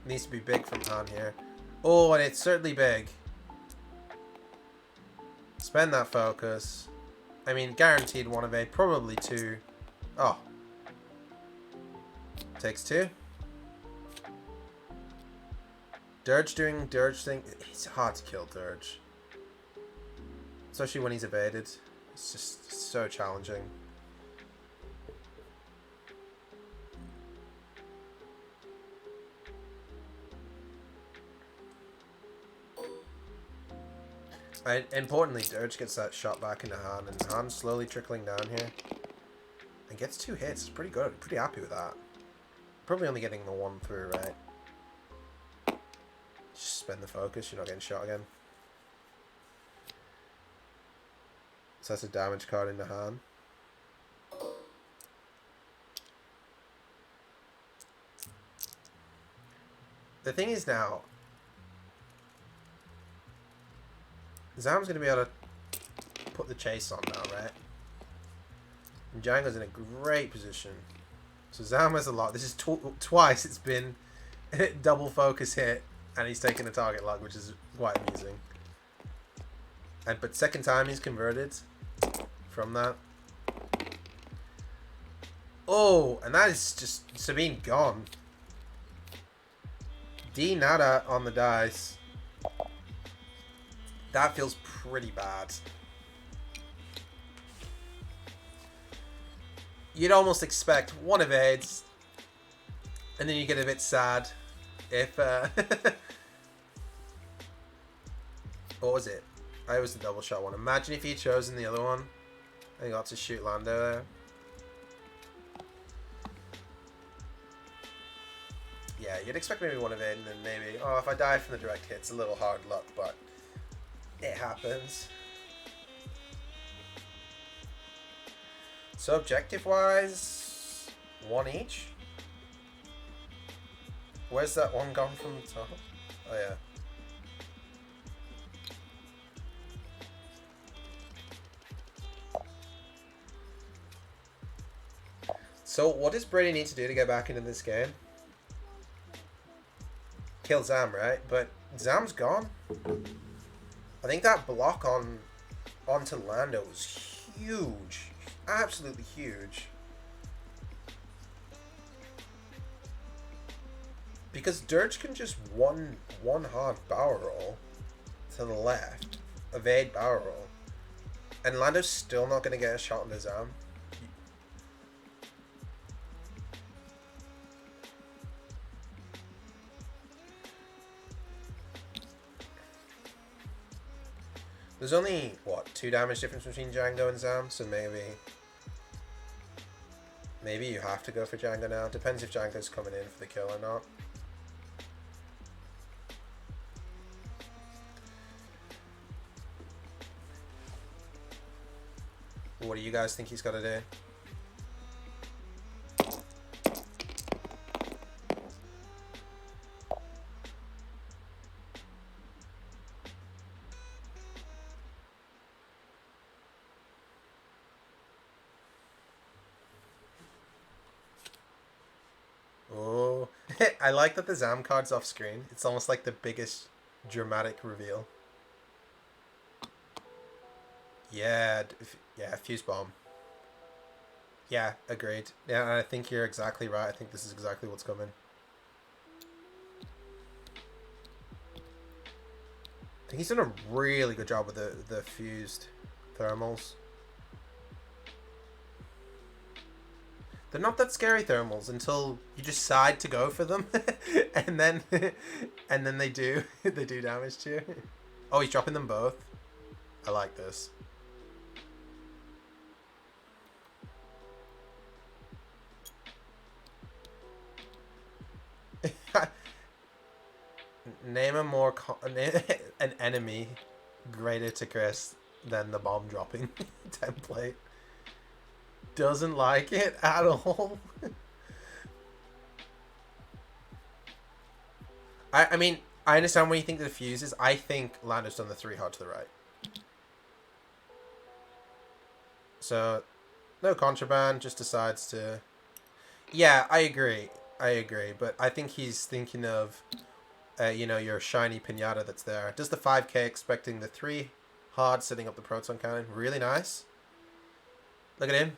Needs to be big from Han here. Oh, and it's certainly big. Spend that focus. I mean, guaranteed one evade. Probably two. Oh. Takes two. Dirge doing Dirge thing. It's hard to kill Dirge. Especially when he's evaded. It's just so challenging. And importantly, Dirge gets that shot back into Han, and Han's slowly trickling down here. And gets 2 hits. It's pretty good. Pretty happy with that. Probably only getting the 1 through, right? Just spend the focus, you're not getting shot again. So that's a damage card into Han. The thing is now, Zam's going to be able to put the chase on now, right? And Django's in a great position. So Zam has a lot. This is twice it's been double focus hit, and he's taken a target lock, which is quite amusing. But second time he's converted from that. Oh, and that is just Sabine gone. D nada on the dice. That feels pretty bad. You'd almost expect 1 evades, and then you get a bit sad if what was it? I was the double shot one. Imagine if he'd chosen the other one and he got to shoot Lando there. Yeah, you'd expect maybe 1 evade and then maybe, oh, if I die from the direct hit, it's a little hard luck, but it happens. So objective-wise, 1 each. Where's that 1 gone from the top? Oh yeah. So what does Brady need to do to get back into this game? Kill Zam, right? But Zam's gone. I think that block onto Lando was huge. Absolutely huge. Because Dirge can just one hard power roll to the left, evade power roll, and Lando's still not going to get a shot on the Zam. There's only, what, 2 damage difference between Django and Zam, so maybe you have to go for Django now. Depends if Django's coming in for the kill or not. What do you guys think he's got to do? Oh, I like that the Zam card's off screen. It's almost like the biggest dramatic reveal. Yeah, yeah, fuse bomb. Yeah, agreed. Yeah, I think you're exactly right. I think this is exactly what's coming. I think he's done a really good job with the fused thermals. They're not that scary thermals until you decide to go for them, and then they do damage to you. Oh, he's dropping them both. I like this. Name a more an enemy greater to Chris than the bomb dropping template. Doesn't like it at all. I mean, I understand when you think of the fuses. I think Lando's done the 3 hard to the right. So, no contraband, just decides to... Yeah, I agree. But I think he's thinking of, you know, your shiny pinata that's there. Does the 5k expecting the 3 hard, setting up the proton cannon. Really nice. Look at him.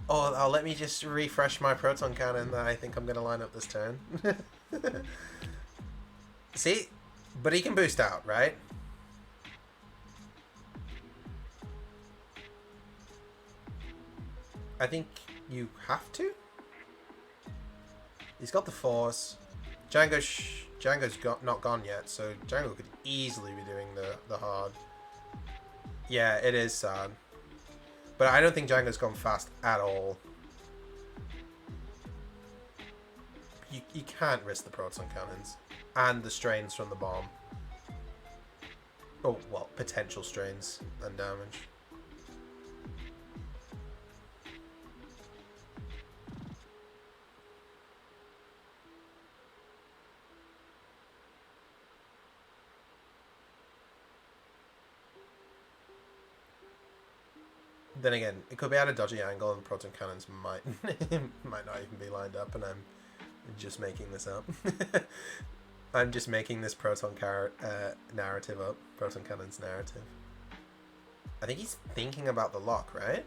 Oh, let me just refresh my proton cannon that I think I'm going to line up this turn. See? But he can boost out, right? I think you have to. He's got the force. Django's not gone yet, so Django could easily be doing the hard. Yeah, it is sad. But I don't think Django's gone fast at all. You can't risk the proton cannons. And the strains from the bomb. Oh, well, potential strains and damage. Then again, it could be at a dodgy angle and the proton cannons might might not even be lined up, and I'm just making this up. I'm just making this proton narrative up. Proton cannons narrative. I think he's thinking about the lock, right?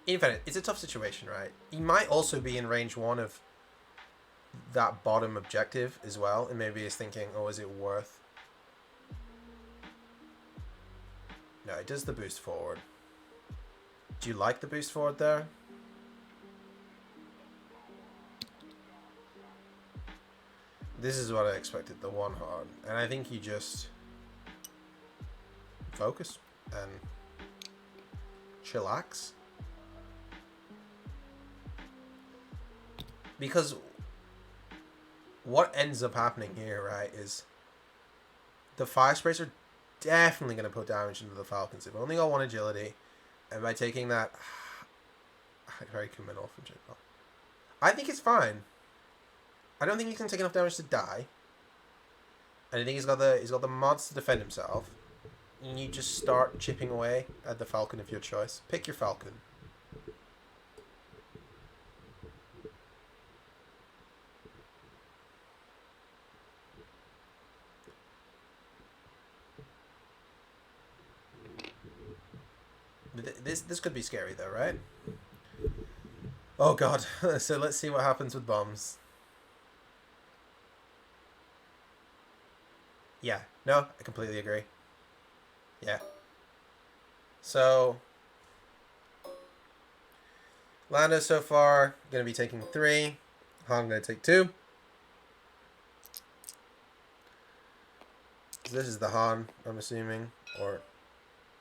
In fact, it's a tough situation, right? He might also be in range 1 of that bottom objective as well, and maybe he's thinking, oh, is it worth... No, it does the boost forward. Do you like the boost forward there? This is what I expected, the 1 hard. And I think you just focus and chillax. Because what ends up happening here, right, is the fire sprays are definitely going to put damage into the Falcons. They've only got 1 agility, and by taking that, very committal from J-Pop. I think it's fine. I don't think he's going to take enough damage to die. And I think he's got the mods to defend himself. And you just start chipping away at the Falcon of your choice. Pick your Falcon. This could be scary though, right? Oh god. So let's see what happens with bombs. Yeah. No, I completely agree. Yeah. So Lando so far going to be taking 3. Han going to take 2. So this is the Han, I'm assuming. Or,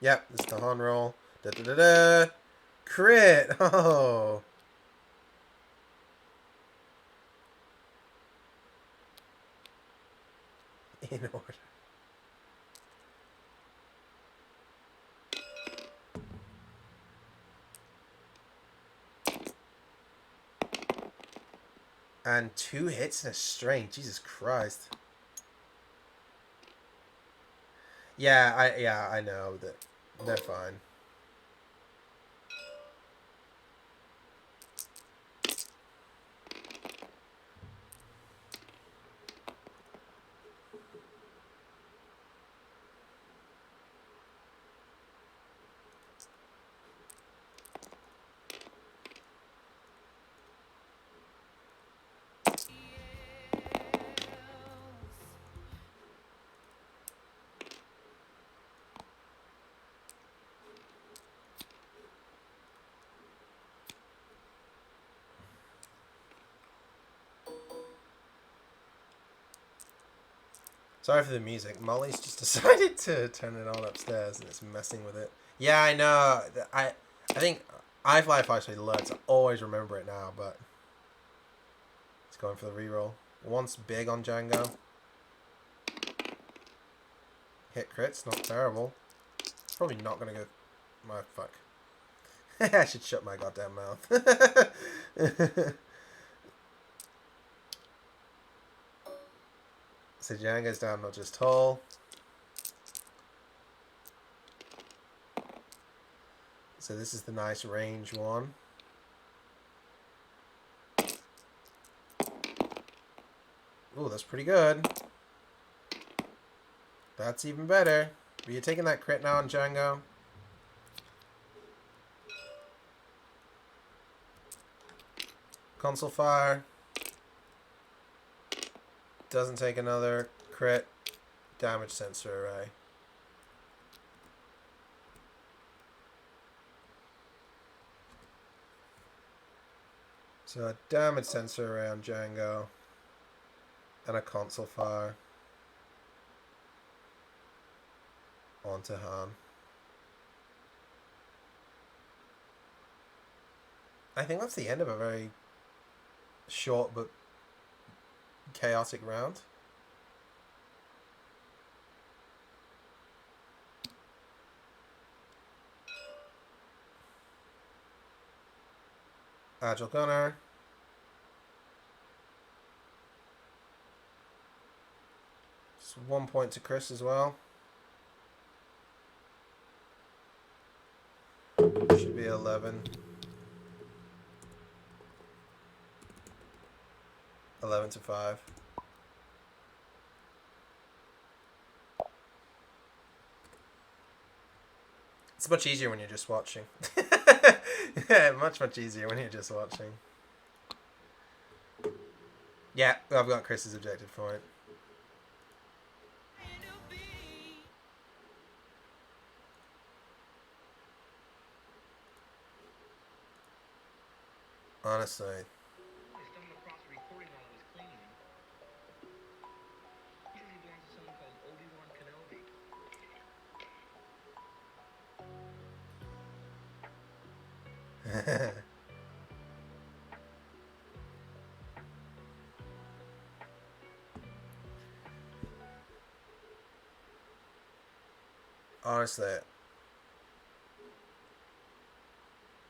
yeah, this is the Han roll. Da da da da. Crit! Oh! In order. And 2 hits and a strain. Jesus Christ. Yeah, I know that they're fine. Sorry for the music. Molly's just decided to turn it on upstairs and it's messing with it. Yeah, I know. I think I fly actually loads. I always remember it now, but it's going for the reroll. Once big on Django. Hit crits, not terrible. Probably not gonna go. My fuck. I should shut my goddamn mouth. So Django's down, not just tall. So this is the nice range one. Ooh, that's pretty good. That's even better. Are you taking that crit now on Django? Console fire. Doesn't take another crit. Damage sensor array. So a damage sensor array on Django. And a console fire. Onto Han. I think that's the end of a very short but chaotic round. Agile Gunner. Just 1 point to Chris as well. Should be 11. 11 to 5. It's much easier when you're just watching. Yeah, much easier when you're just watching. Yeah, I've got Chris's objective point. Honestly. Honestly,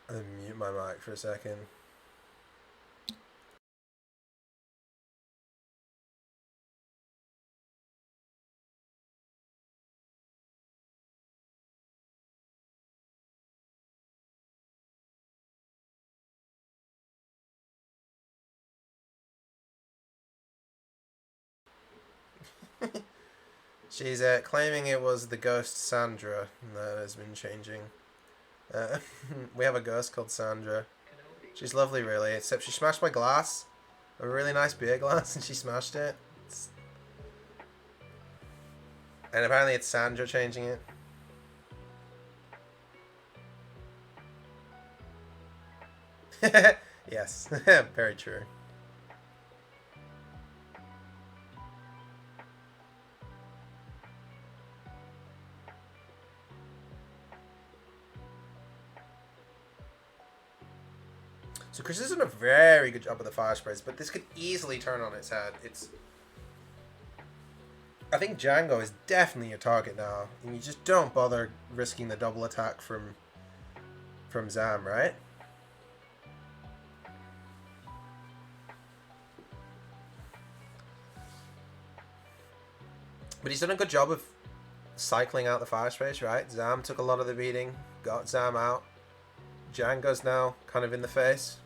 I'm gonna mute my mic for a second. She's claiming it was the ghost Sandra that has been changing. We have a ghost called Sandra. She's lovely, really, except she smashed my glass. A really nice beer glass, and she smashed it. And apparently it's Sandra changing it. Yes, very true. So Chris is doing a very good job with the fire sprays, but this could easily turn on its head. I think Django is definitely your target now, and you just don't bother risking the double attack from Zam, right? But he's done a good job of cycling out the fire sprays, right? Zam took a lot of the beating, got Zam out. Django's now kind of in the face.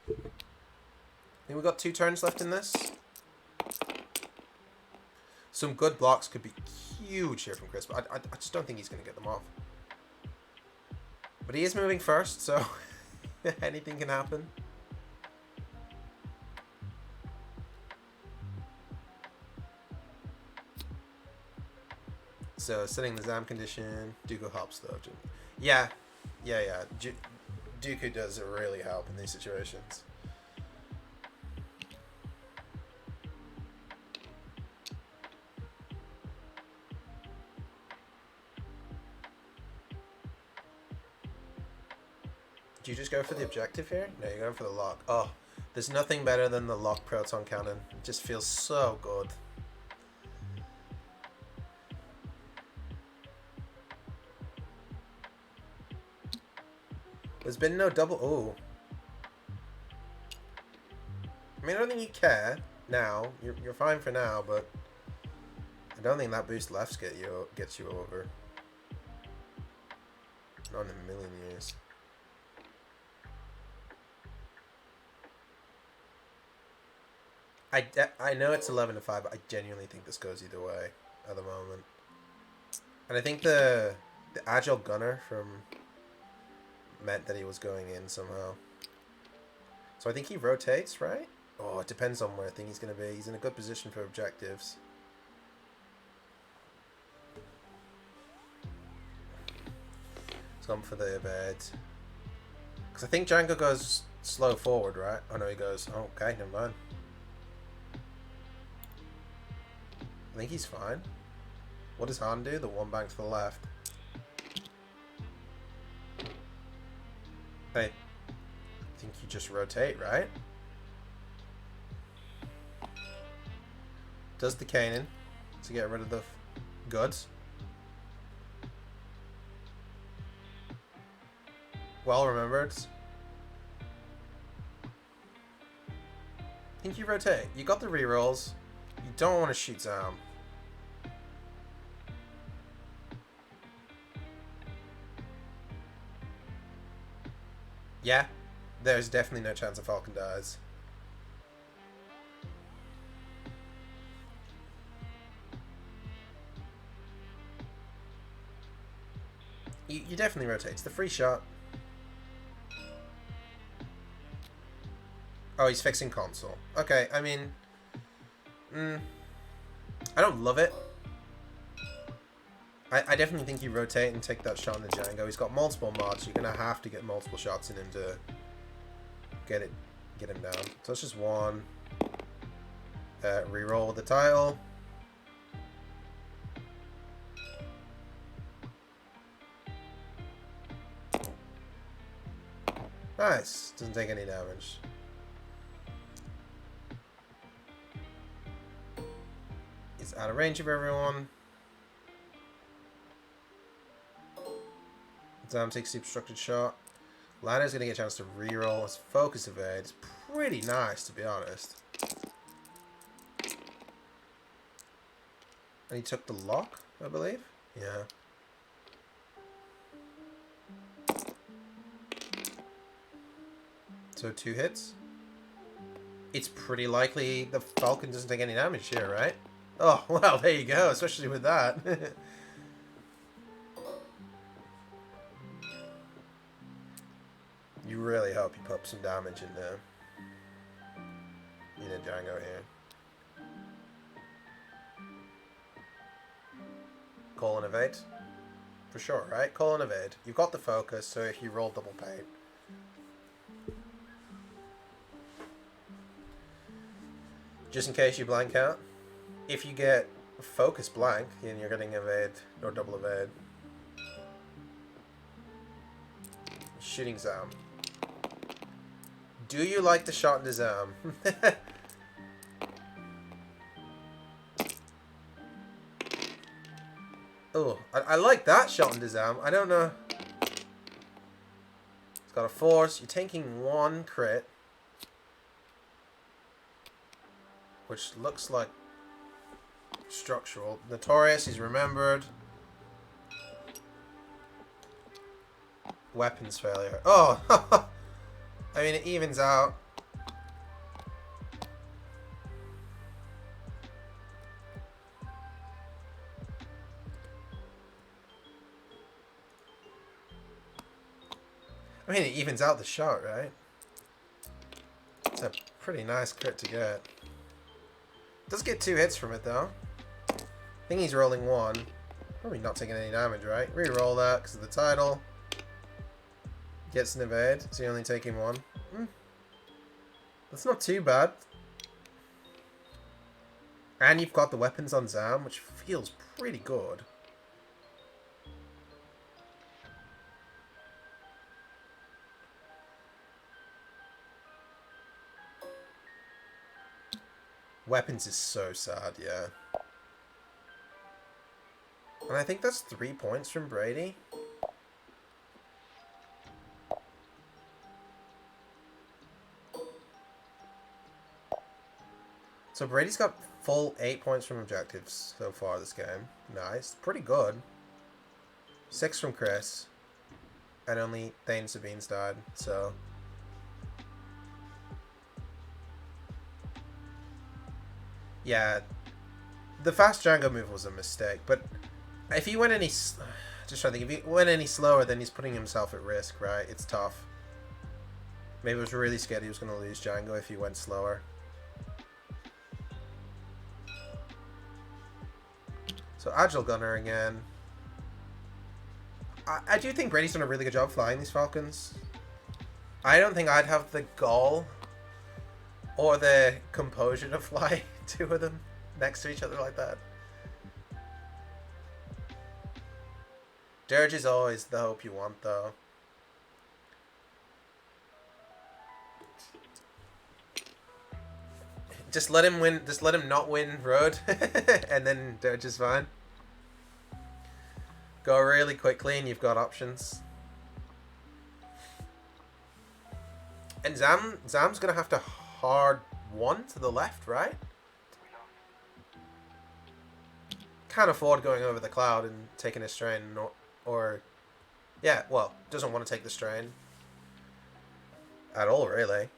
I think we've got 2 turns left in this. Some good blocks could be huge here from Chris, but I just don't think he's going to get them off. But he is moving first, so anything can happen. So setting the Zam condition, Dooku helps though. Yeah. Dooku does really help in these situations. Do you just go for the objective here? No, you're going for the lock. Oh, there's nothing better than the lock proton cannon. It just feels so good. There's been no double... Oh. I mean, I don't think you care now. You're fine for now, but I don't think that boost left gets you over. Not in a million years. I know it's 11-5, but I genuinely think this goes either way at the moment. And I think the agile gunner from meant that he was going in somehow. So I think he rotates, right? Oh, it depends on where I think he's going to be. He's in a good position for objectives. He's gone for the evade. Because I think Django goes slow forward, right? Oh no, he goes... Oh, okay, never mind. I think he's fine. What does Han do? The one bank to the left. Hey, I think you just rotate, right? Does the Kanan to get rid of the goods. Well remembered. I think you rotate. You got the rerolls. You don't want to shoot Zam. Yeah, there's definitely no chance a Falcon dies. You definitely rotate. It's the free shot. Oh, he's fixing console. Okay, I mean... I don't love it. I definitely think you rotate and take that shot in the Django. He's got multiple mods. You're going to have to get multiple shots in him to get him down. So it's just one. Reroll with the title. Nice. Doesn't take any damage. He's out of range of everyone. Zam takes the obstructed shot. Lano's going to get a chance to reroll. His focus evade. It's pretty nice, to be honest. And he took the lock, I believe? Yeah. So 2 hits. It's pretty likely the Falcon doesn't take any damage here, right? Oh, well, there you go, especially with that. You really hope you put some damage in Django here. Call and evade. For sure, right? Call and evade. You've got the focus, so if you roll double paint. Just in case you blank out. If you get focus blank, then you're getting evade or double evade. Shooting Zam. Do you like the shot into Zam? Oh, I like that shot into Zam. I don't know. It's got a force. You're taking 1 crit. Which looks like structural. Notorious, he's remembered. Weapons failure. Oh! I mean, it evens out. I mean, it evens out the shot, right? It's a pretty nice crit to get. Does get 2 hits from it, though. I think he's rolling 1. Probably not taking any damage, right? Reroll that because of the title. Gets an evade, so you're only taking 1. That's not too bad. And you've got the weapons on Zam, which feels pretty good. Weapons is so sad, yeah. And I think that's 3 points from Brady. So Brady's got full 8 points from objectives so far this game. Nice. Pretty good. 6 from Chris. And only Thane Sabine's died, so... Yeah. The fast Django move was a mistake, but if he went any... Just trying to think. If he went any slower, then he's putting himself at risk, right? It's tough. Maybe I was really scared he was going to lose Django if he went slower. So Agile Gunner again. I do think Brady's done a really good job flying these Falcons. I don't think I'd have the gall or the composure to fly 2 of them next to each other like that. Dirge is always the hope you want, though. Just let him win. Just let him not win road, and then Dirge is fine. Go really quickly, and you've got options. And Zam's gonna have to hard 1 to the left, right? Can't afford going over the cloud and taking a strain, or yeah, well, doesn't want to take the strain at all, really.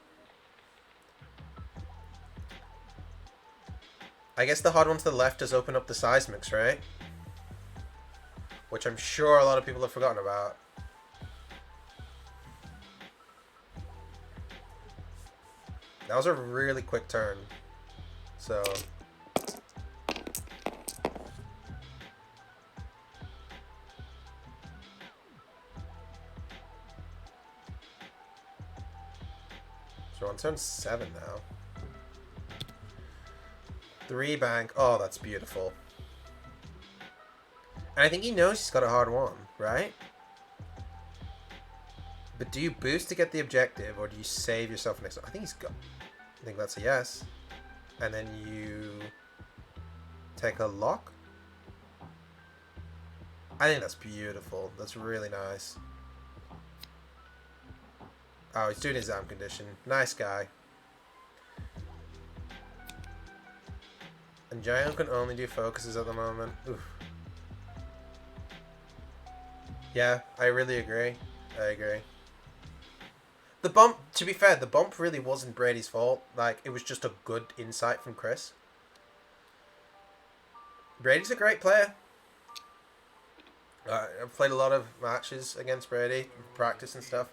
I guess the hard 1 to the left does open up the seismics, right? Which I'm sure a lot of people have forgotten about. That was a really quick turn. So... So we're on turn 7 now. 3 bank. Oh, that's beautiful. And I think he knows he's got a hard 1, right? But do you boost to get the objective, or do you save yourself next time? I think he's got... I think that's a yes. And then you... take a lock? I think that's beautiful. That's really nice. Oh, he's doing his Zam condition. Nice guy. And Giant can only do focuses at the moment. Oof. Yeah, I really agree. I agree. The bump, to be fair, the bump really wasn't Brady's fault. Like, it was just a good insight from Chris. Brady's a great player. I've played a lot of matches against Brady, practice and stuff.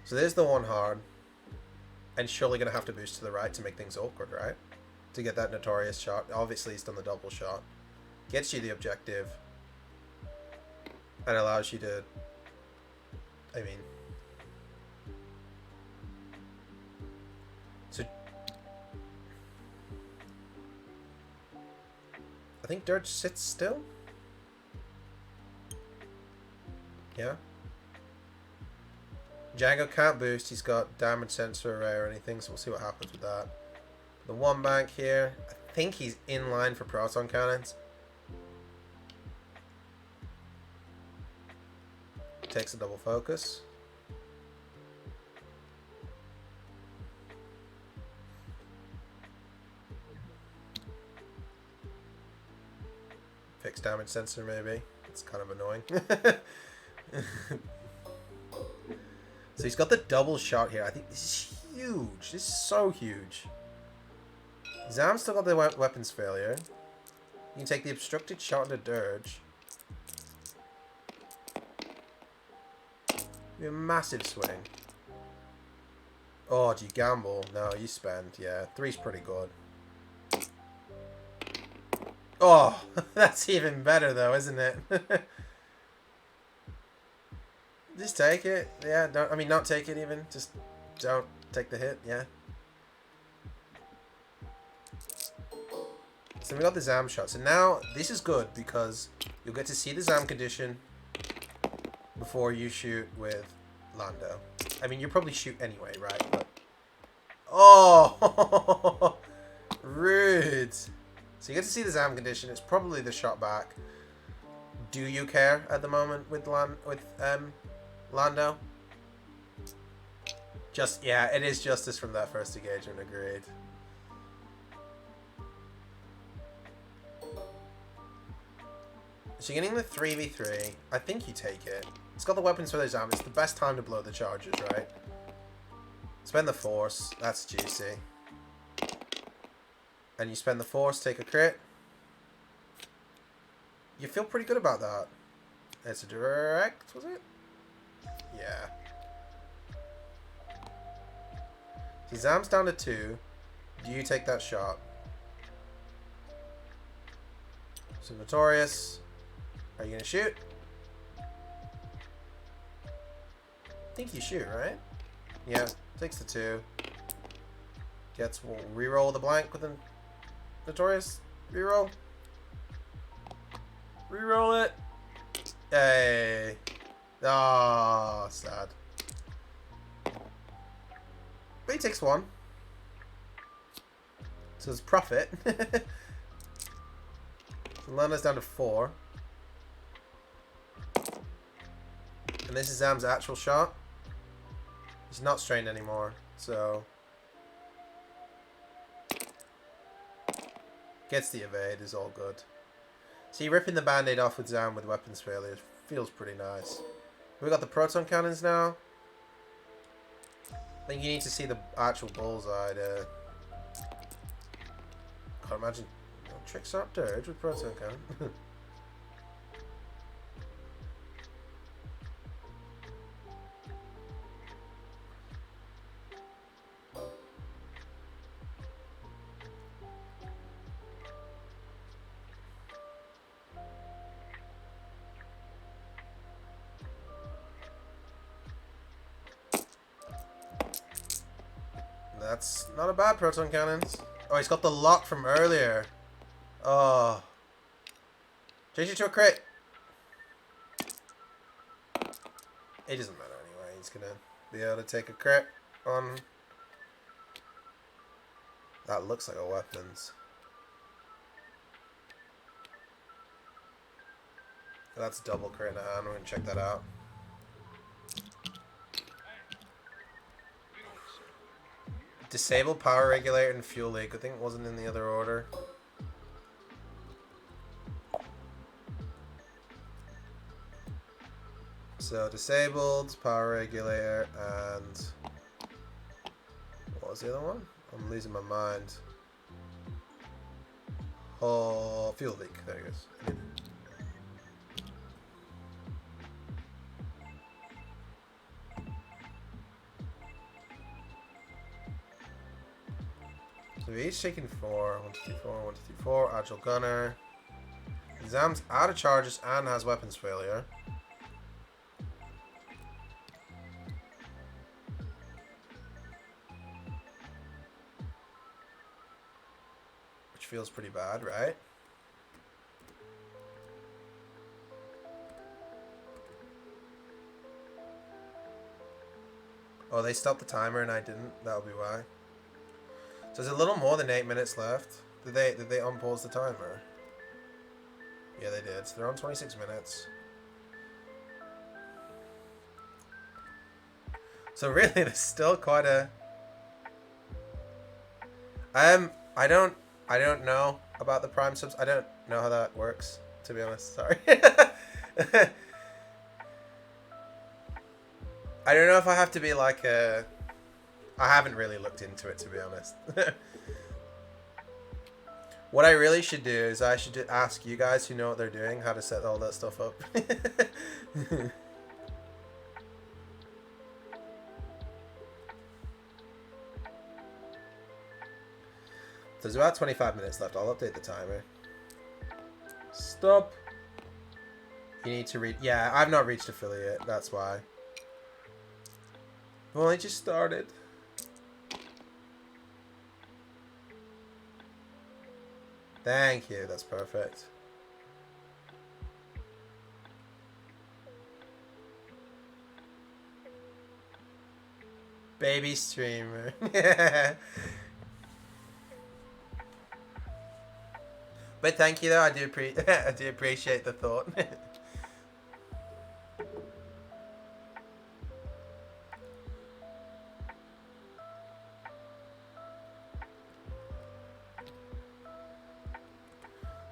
So there's the 1 hard. And surely going to have to boost to the right to make things awkward, right? To get that notorious shot. Obviously, he's done the double shot. Gets you the objective. And allows you to... I mean... So... I think Dirge sits still? Yeah. Django can't boost. He's got damage sensor array or anything, so we'll see what happens with that. The 1 bank here. I think he's in line for proton cannons. Takes a double focus. Fixed damage sensor maybe. It's kind of annoying. So he's got the double shot here. I think this is huge. This is so huge. Zam's still got the weapons failure. You can take the obstructed shot into Dirge. A massive swing. Oh, do you gamble? No, you spend. Yeah, 3's pretty good. Oh, that's even better though, isn't it? Just take it. Yeah, don't, I mean, not take it even. Just don't take the hit, yeah. So we got the Zam shot. So now, this is good because you'll get to see the Zam condition before you shoot with Lando. I mean, you probably shoot anyway, right? But Oh, rude. So you get to see the Zam condition. It's probably the shot back. Do you care at the moment with Lando? Just yeah, it is justice from that first engagement. Agreed. So you're getting the 3v3. I think you take it. It's got the weapons for the Zam. It's the best time to blow the charges, right? Spend the force. That's juicy. And you spend the force, take a crit. You feel pretty good about that. It's a direct, was it? Yeah. So Zam's down to 2. Do you take that shot? So Notorious. Are you going to shoot? I think you shoot, right? Yeah. Takes the 2. Gets, we'll reroll the blank with the Notorious. Reroll. Reroll it. Hey. Ah, sad. But he takes 1. So it's profit. So Lando's down to 4. And this is Zam's actual shot. He's not strained anymore, so gets the evade is all good. See, ripping the band-aid off with Zam with weapons failure feels pretty nice. We got the proton cannons now. I think you need to see the actual bullseye to... Can't imagine tricks up dirge with proton cannon. That's not a bad proton cannons. Oh, he's got the lock from earlier. Oh. Change it to a crit. It doesn't matter anyway. He's going to be able to take a crit on... That looks like a weapons. That's double crit in a hand. We're going to check that out. Disable power regulator and fuel leak. I think it wasn't in the other order. So disabled, power regulator, and what was the other one? I'm losing my mind. Oh, fuel leak. There it goes. So we're each taking 4. 1, 2, 3, 4. 1, 2, 3, 4. Agile gunner. Zam's out of charges and has weapons failure. Which feels pretty bad, right? Oh, they stopped the timer and I didn't. That'll be why. So there's a little more than 8 minutes left. Did they unpause the timer? Yeah, they did. So they're on 26 minutes. So really, there's still quite a... I don't know about the Prime subs. I don't know how that works, to be honest. Sorry. I don't know if I have to be like a... I haven't really looked into it, to be honest. What I really should do is I should ask you guys who know what they're doing how to set all that stuff up. There's about 25 minutes left. I'll update the timer. Stop. You need to read... Yeah, I've not reached affiliate. That's why. Well, I just started. Thank you. That's perfect. Baby streamer. But thank you though. I do I do appreciate the thought.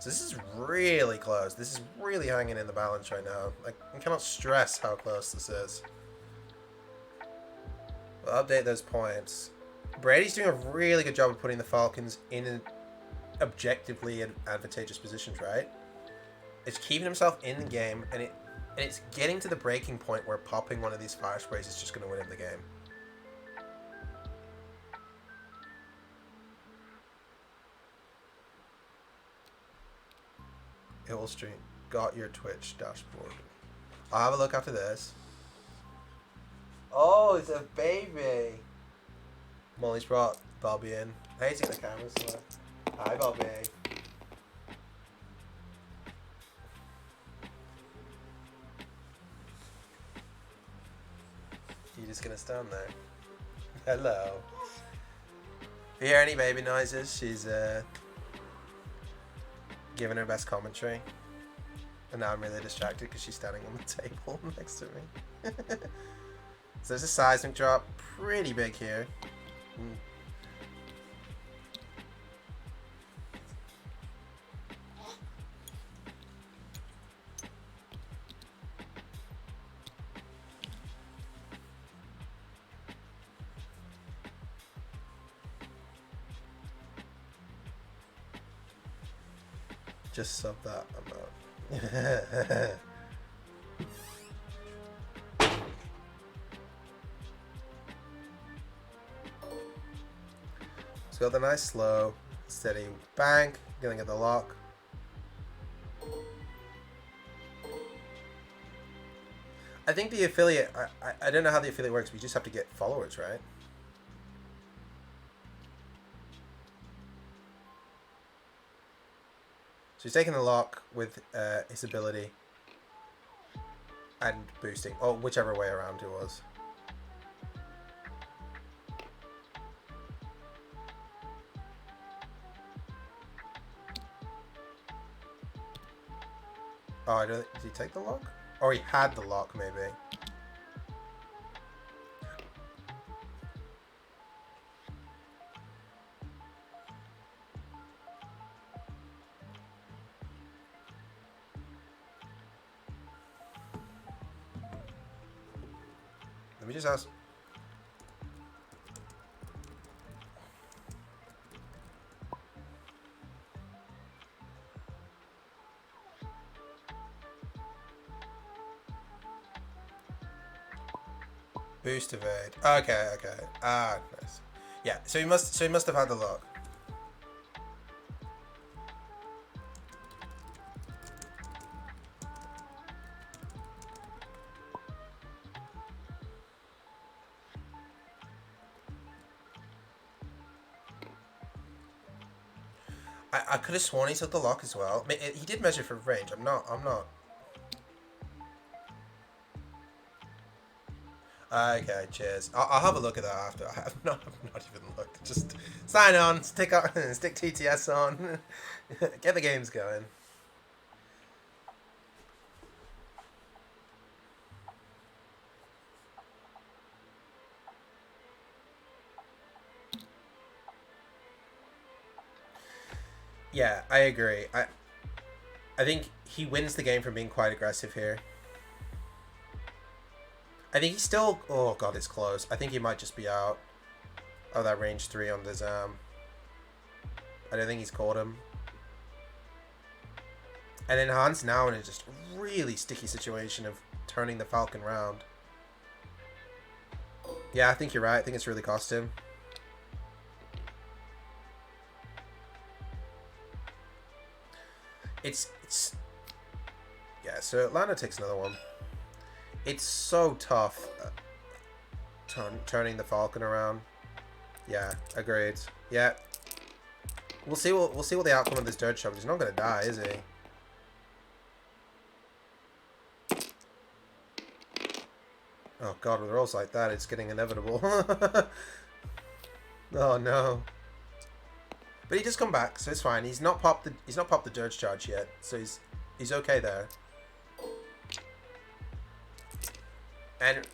So this is really close. This is really hanging in the balance right now. Like, I cannot stress how close this is. We'll update those points. Brady's doing a really good job of putting the Falcons in an objectively advantageous positions, right? It's keeping himself in the game, and it's getting to the breaking point where popping one of these fire sprays is just going to win him the game. Illstream, got your Twitch dashboard. I'll have a look after this. Oh, it's a baby. Molly's brought Bobby in. Hating the camera, so. Hi, Bobby. You just gonna stand there? Hello. If you hear any baby noises, she's giving her best commentary. And now I'm really distracted because she's standing on the table next to me. So there's a seismic drop, pretty big here. Just sub that amount. So got the nice slow, steady bang, gonna get the lock. I think the affiliate, I don't know how the affiliate works, but you just have to get followers, right? So he's taking the lock with his ability and boosting, or whichever way around it was. Oh, I don't. Did he take the lock? Or he had the lock, maybe. Let me just ask. Boost evade. Okay, okay. Ah, nice. Yeah, so he must have had the lock. I could have sworn he took the lock as well. I mean, he did measure for range. I'm not. Okay, cheers. I'll have a look at that after. I've not even looked. Just sign on, stick TTS on, get the games going. Yeah, I agree. I think he wins the game from being quite aggressive here. I think he's still... Oh, God, it's close. I think he might just be out of that range 3 on the Zam. I don't think he's caught him. And then Hans now in a just really sticky situation of turning the Falcon round. Yeah, I think you're right. I think it's really cost him. It's yeah, so Atlanta takes another one. It's so tough turning the Falcon around. Yeah, agreed. Yeah. We'll see what the outcome of this dirt shot. He's not gonna die, is he? Oh god, with rolls like that, it's getting inevitable. Oh no. But he does come back, so it's fine. He's not popped the dirge charge yet, so he's okay there. And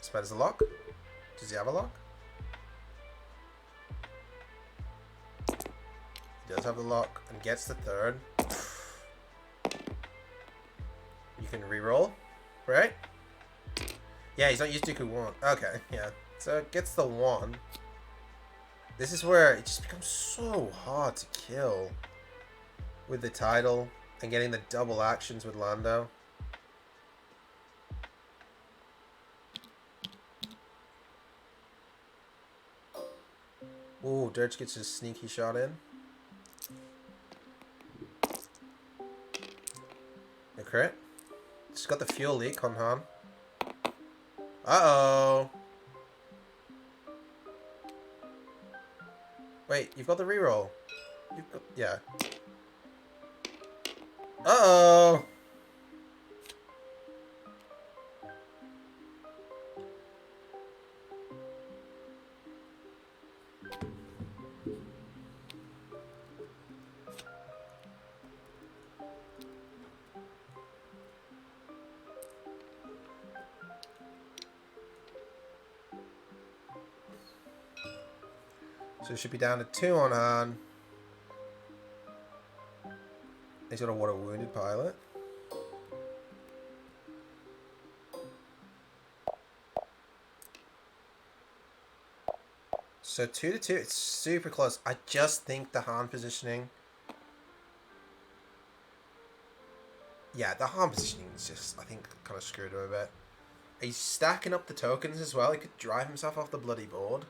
spends a lock. Does he have a lock? He does have the lock and gets the third. You can reroll, right? Yeah, he's not used Dooku 1. Okay, yeah. So it gets the 1. This is where it just becomes so hard to kill with the title and getting the double actions with Lando. Ooh, Dirge gets his sneaky shot in. A crit. Just got the fuel leak on Han. Uh-oh. Wait, you've got the reroll. You've got, yeah. Uh-oh. So it should be down to 2 on Han. He's got a water wounded pilot. So 2 to 2, it's super close. I just think the Han positioning. Yeah, the Han positioning is just, I think, kind of screwed him a bit. He's stacking up the tokens as well. He could drive himself off the bloody board.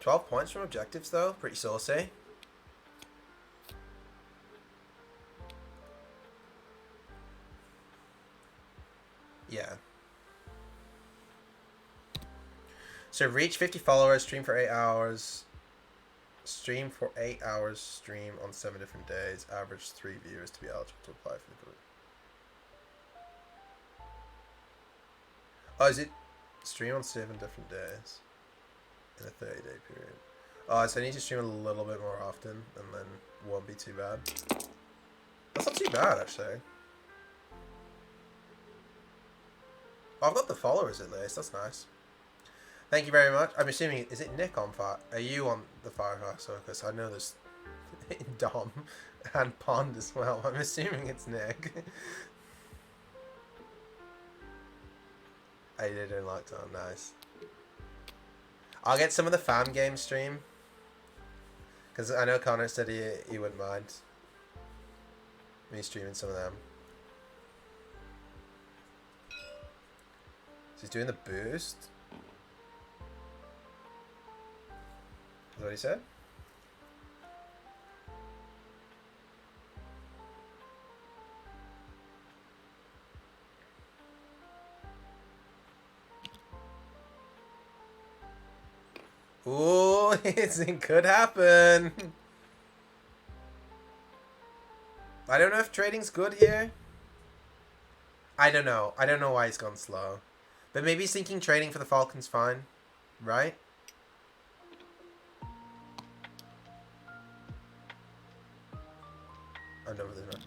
$12 points from objectives, though. Pretty saucy. Yeah. So reach 50 followers, stream for 8 hours. Stream for 8 hours, stream on 7 different days. Average 3 viewers to be eligible to apply for the group. Oh, is it stream on 7 different days in a 30-day period? Oh, so I need to stream a little bit more often, and then won't be too bad. That's not too bad, actually. Oh, I've got the followers at least. That's nice. Thank you very much. I'm assuming, is it Nick on fire? Are you on the Firecracker Circus? I know there's Dom and Pond as well. I'm assuming it's Nick. I didn't like that. Nice. I'll get some of the fan game stream. Because I know Connor said he wouldn't mind me streaming some of them. So he's doing the boost. Is that what he said? Ooh, it could happen. I don't know if trading's good here. I don't know. I don't know why he's gone slow. But maybe he's thinking trading for the Falcon's fine. Right? Oh, no, there's not.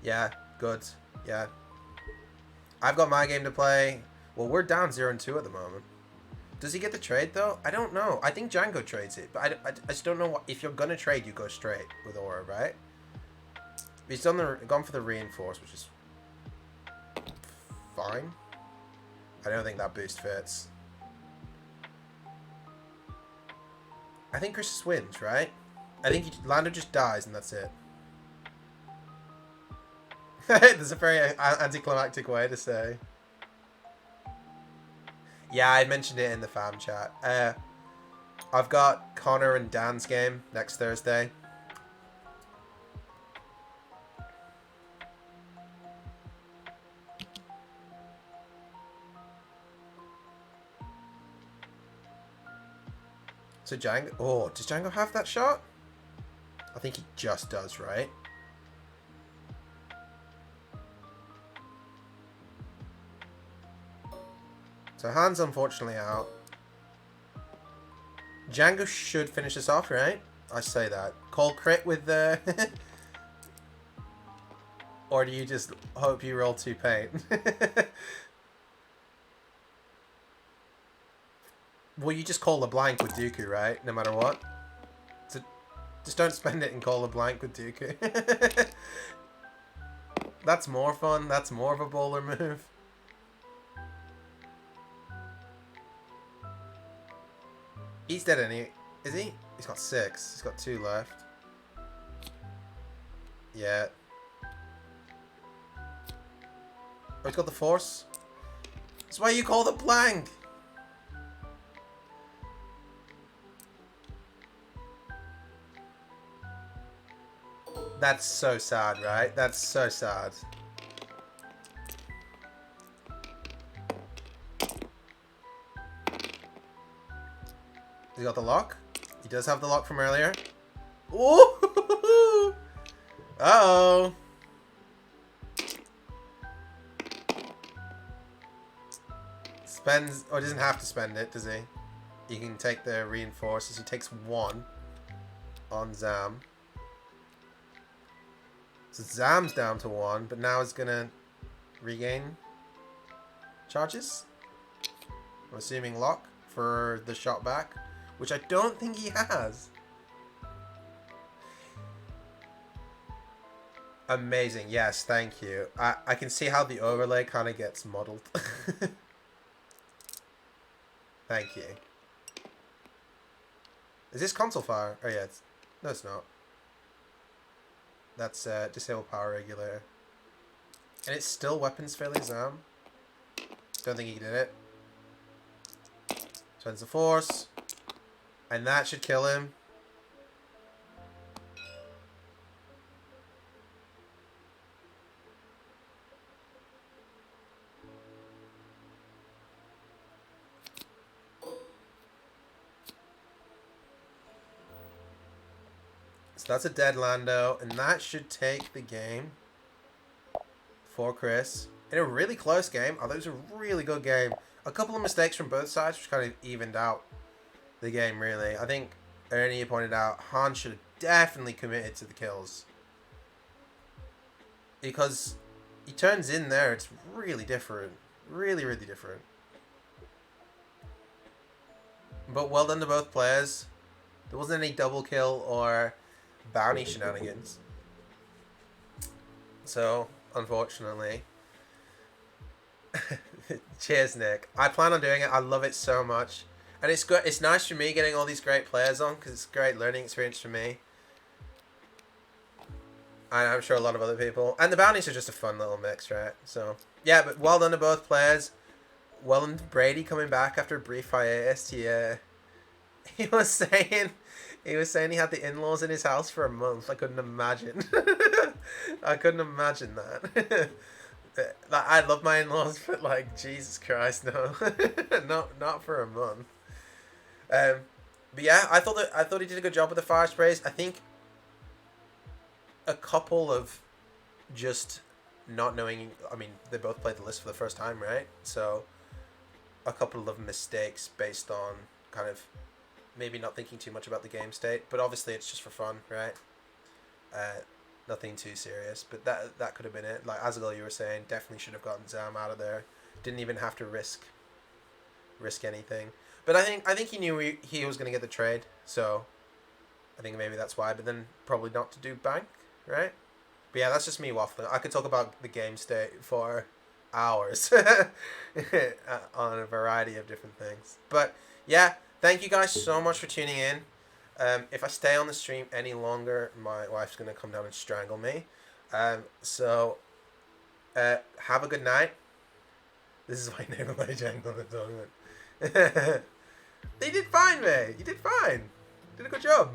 Yeah, good. Yeah. I've got my game to play. Well, we're down 0-2 at the moment. Does he get the trade, though? I don't know. I think Django trades it. But I just don't know what... If you're going to trade, you go straight with Aura, right? He's gone for the reinforce, which is fine. I don't think that boost fits. I think Chris wins, right? I think Lando just dies and that's it. There's a very anticlimactic way to say. Yeah, I mentioned it in the fam chat. I've got Connor and Dan's game next Thursday. So Django... Oh, does Django have that shot? I think he just does, right? So Han's unfortunately out. Django should finish this off, right? I say that. Call crit with the... Or do you just hope you roll 2 paint? Well, you just call a blank with Dooku, right? No matter what. So just don't spend it and call a blank with Dooku. That's more fun. That's more of a bowler move. He's dead anyway. Is he? He's got 6. He's got 2 left. Yeah. Oh, he's got the Force. That's why you call the blank. That's so sad, right? That's so sad. He got the lock. He does have the lock from earlier. Ooh! Uh-oh. Spends... Oh, he doesn't have to spend it, does he? He can take the reinforces. He takes 1 on Zam. So Zam's down to 1, but now he's gonna regain charges. I'm assuming lock for the shot back, which I don't think he has. Amazing. Yes, thank you. I can see how the overlay kind of gets modeled. Thank you. Is this console fire? Oh yeah, no it's not. That's disable power regulator. And it's still weapons failure Zam. Don't think he did it. Spends the Force. And that should kill him. So that's a dead Lando, and that should take the game for Chris. In a really close game. I thought it was a really good game. A couple of mistakes from both sides, which kind of evened out the game, really. I think Ernie pointed out Han should have definitely committed to the kills. Because he turns in there, it's really different. Really, really different. But well done to both players. There wasn't any double kill or bounty shenanigans. So, unfortunately. Cheers, Nick. I plan on doing it. I love it so much. And it's good. It's nice for me getting all these great players on because it's a great learning experience for me. And I'm sure a lot of other people. And the bounties are just a fun little mix, right? So, yeah, but well done to both players. Well done to Brady coming back after a brief hiatus. He was saying he had the in-laws in his house for a month. I couldn't imagine. I couldn't imagine that. Like, I love my in-laws, but like, Jesus Christ, no. not for a month. But yeah, I thought he did a good job with the fire sprays. I think a couple of just not knowing. I mean, they both played the list for the first time, right? So a couple of mistakes based on kind of maybe not thinking too much about the game state, but obviously it's just for fun, right? Nothing too serious, but that could have been it. Like Azgal, you were saying, definitely should have gotten Zam out of there. Didn't even have to risk anything. But I think he knew he was going to get the trade, so I think maybe that's why. But then probably not to do bank, right? But yeah, that's just me waffling. I could talk about the game state for hours on a variety of different things. But yeah, thank you guys so much for tuning in. If I stay on the stream any longer, my wife's going to come down and strangle me. So have a good night. This is my neighbor by Jangle at the moment. They did fine, mate. You did fine. Did a good job.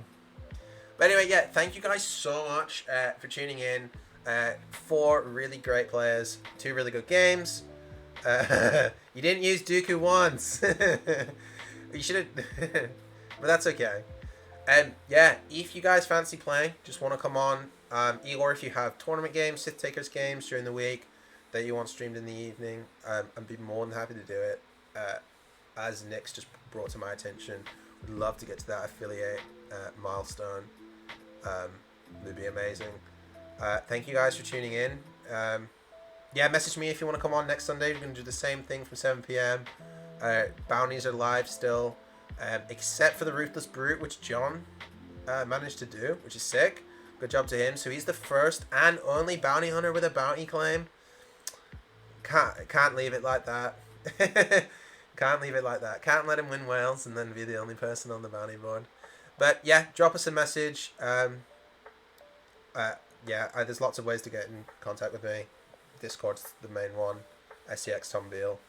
But anyway, yeah, thank you guys so much for tuning in. 4 really great players, 2 really good games. You didn't use Dooku once. You should have. But that's okay. And yeah, if you guys fancy playing, just want to come on, or if you have tournament games, Sith Takers games during the week that you want streamed in the evening, I'd be more than happy to do it. As Nick's just brought to my attention, would love to get to that affiliate milestone. Would be amazing. Thank you guys for tuning in. Yeah, message me if you want to come on next Sunday. We're going to do the same thing from 7 p.m. Bounties are live still, except for the Ruthless Brute, which John managed to do, which is sick. Good job to him. So he's the first and only bounty hunter with a bounty claim. Can't leave it like that. Can't leave it like that. Can't let him win Wales and then be the only person on the bounty board. But yeah, drop us a message. There's lots of ways to get in contact with me. Discord's the main one. SCX Tom Beale.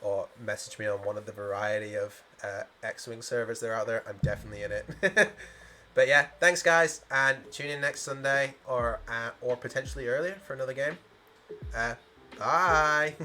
Or message me on one of the variety of X-Wing servers that are out there. I'm definitely in it. But yeah, thanks guys, and tune in next Sunday or potentially earlier for another game. Bye.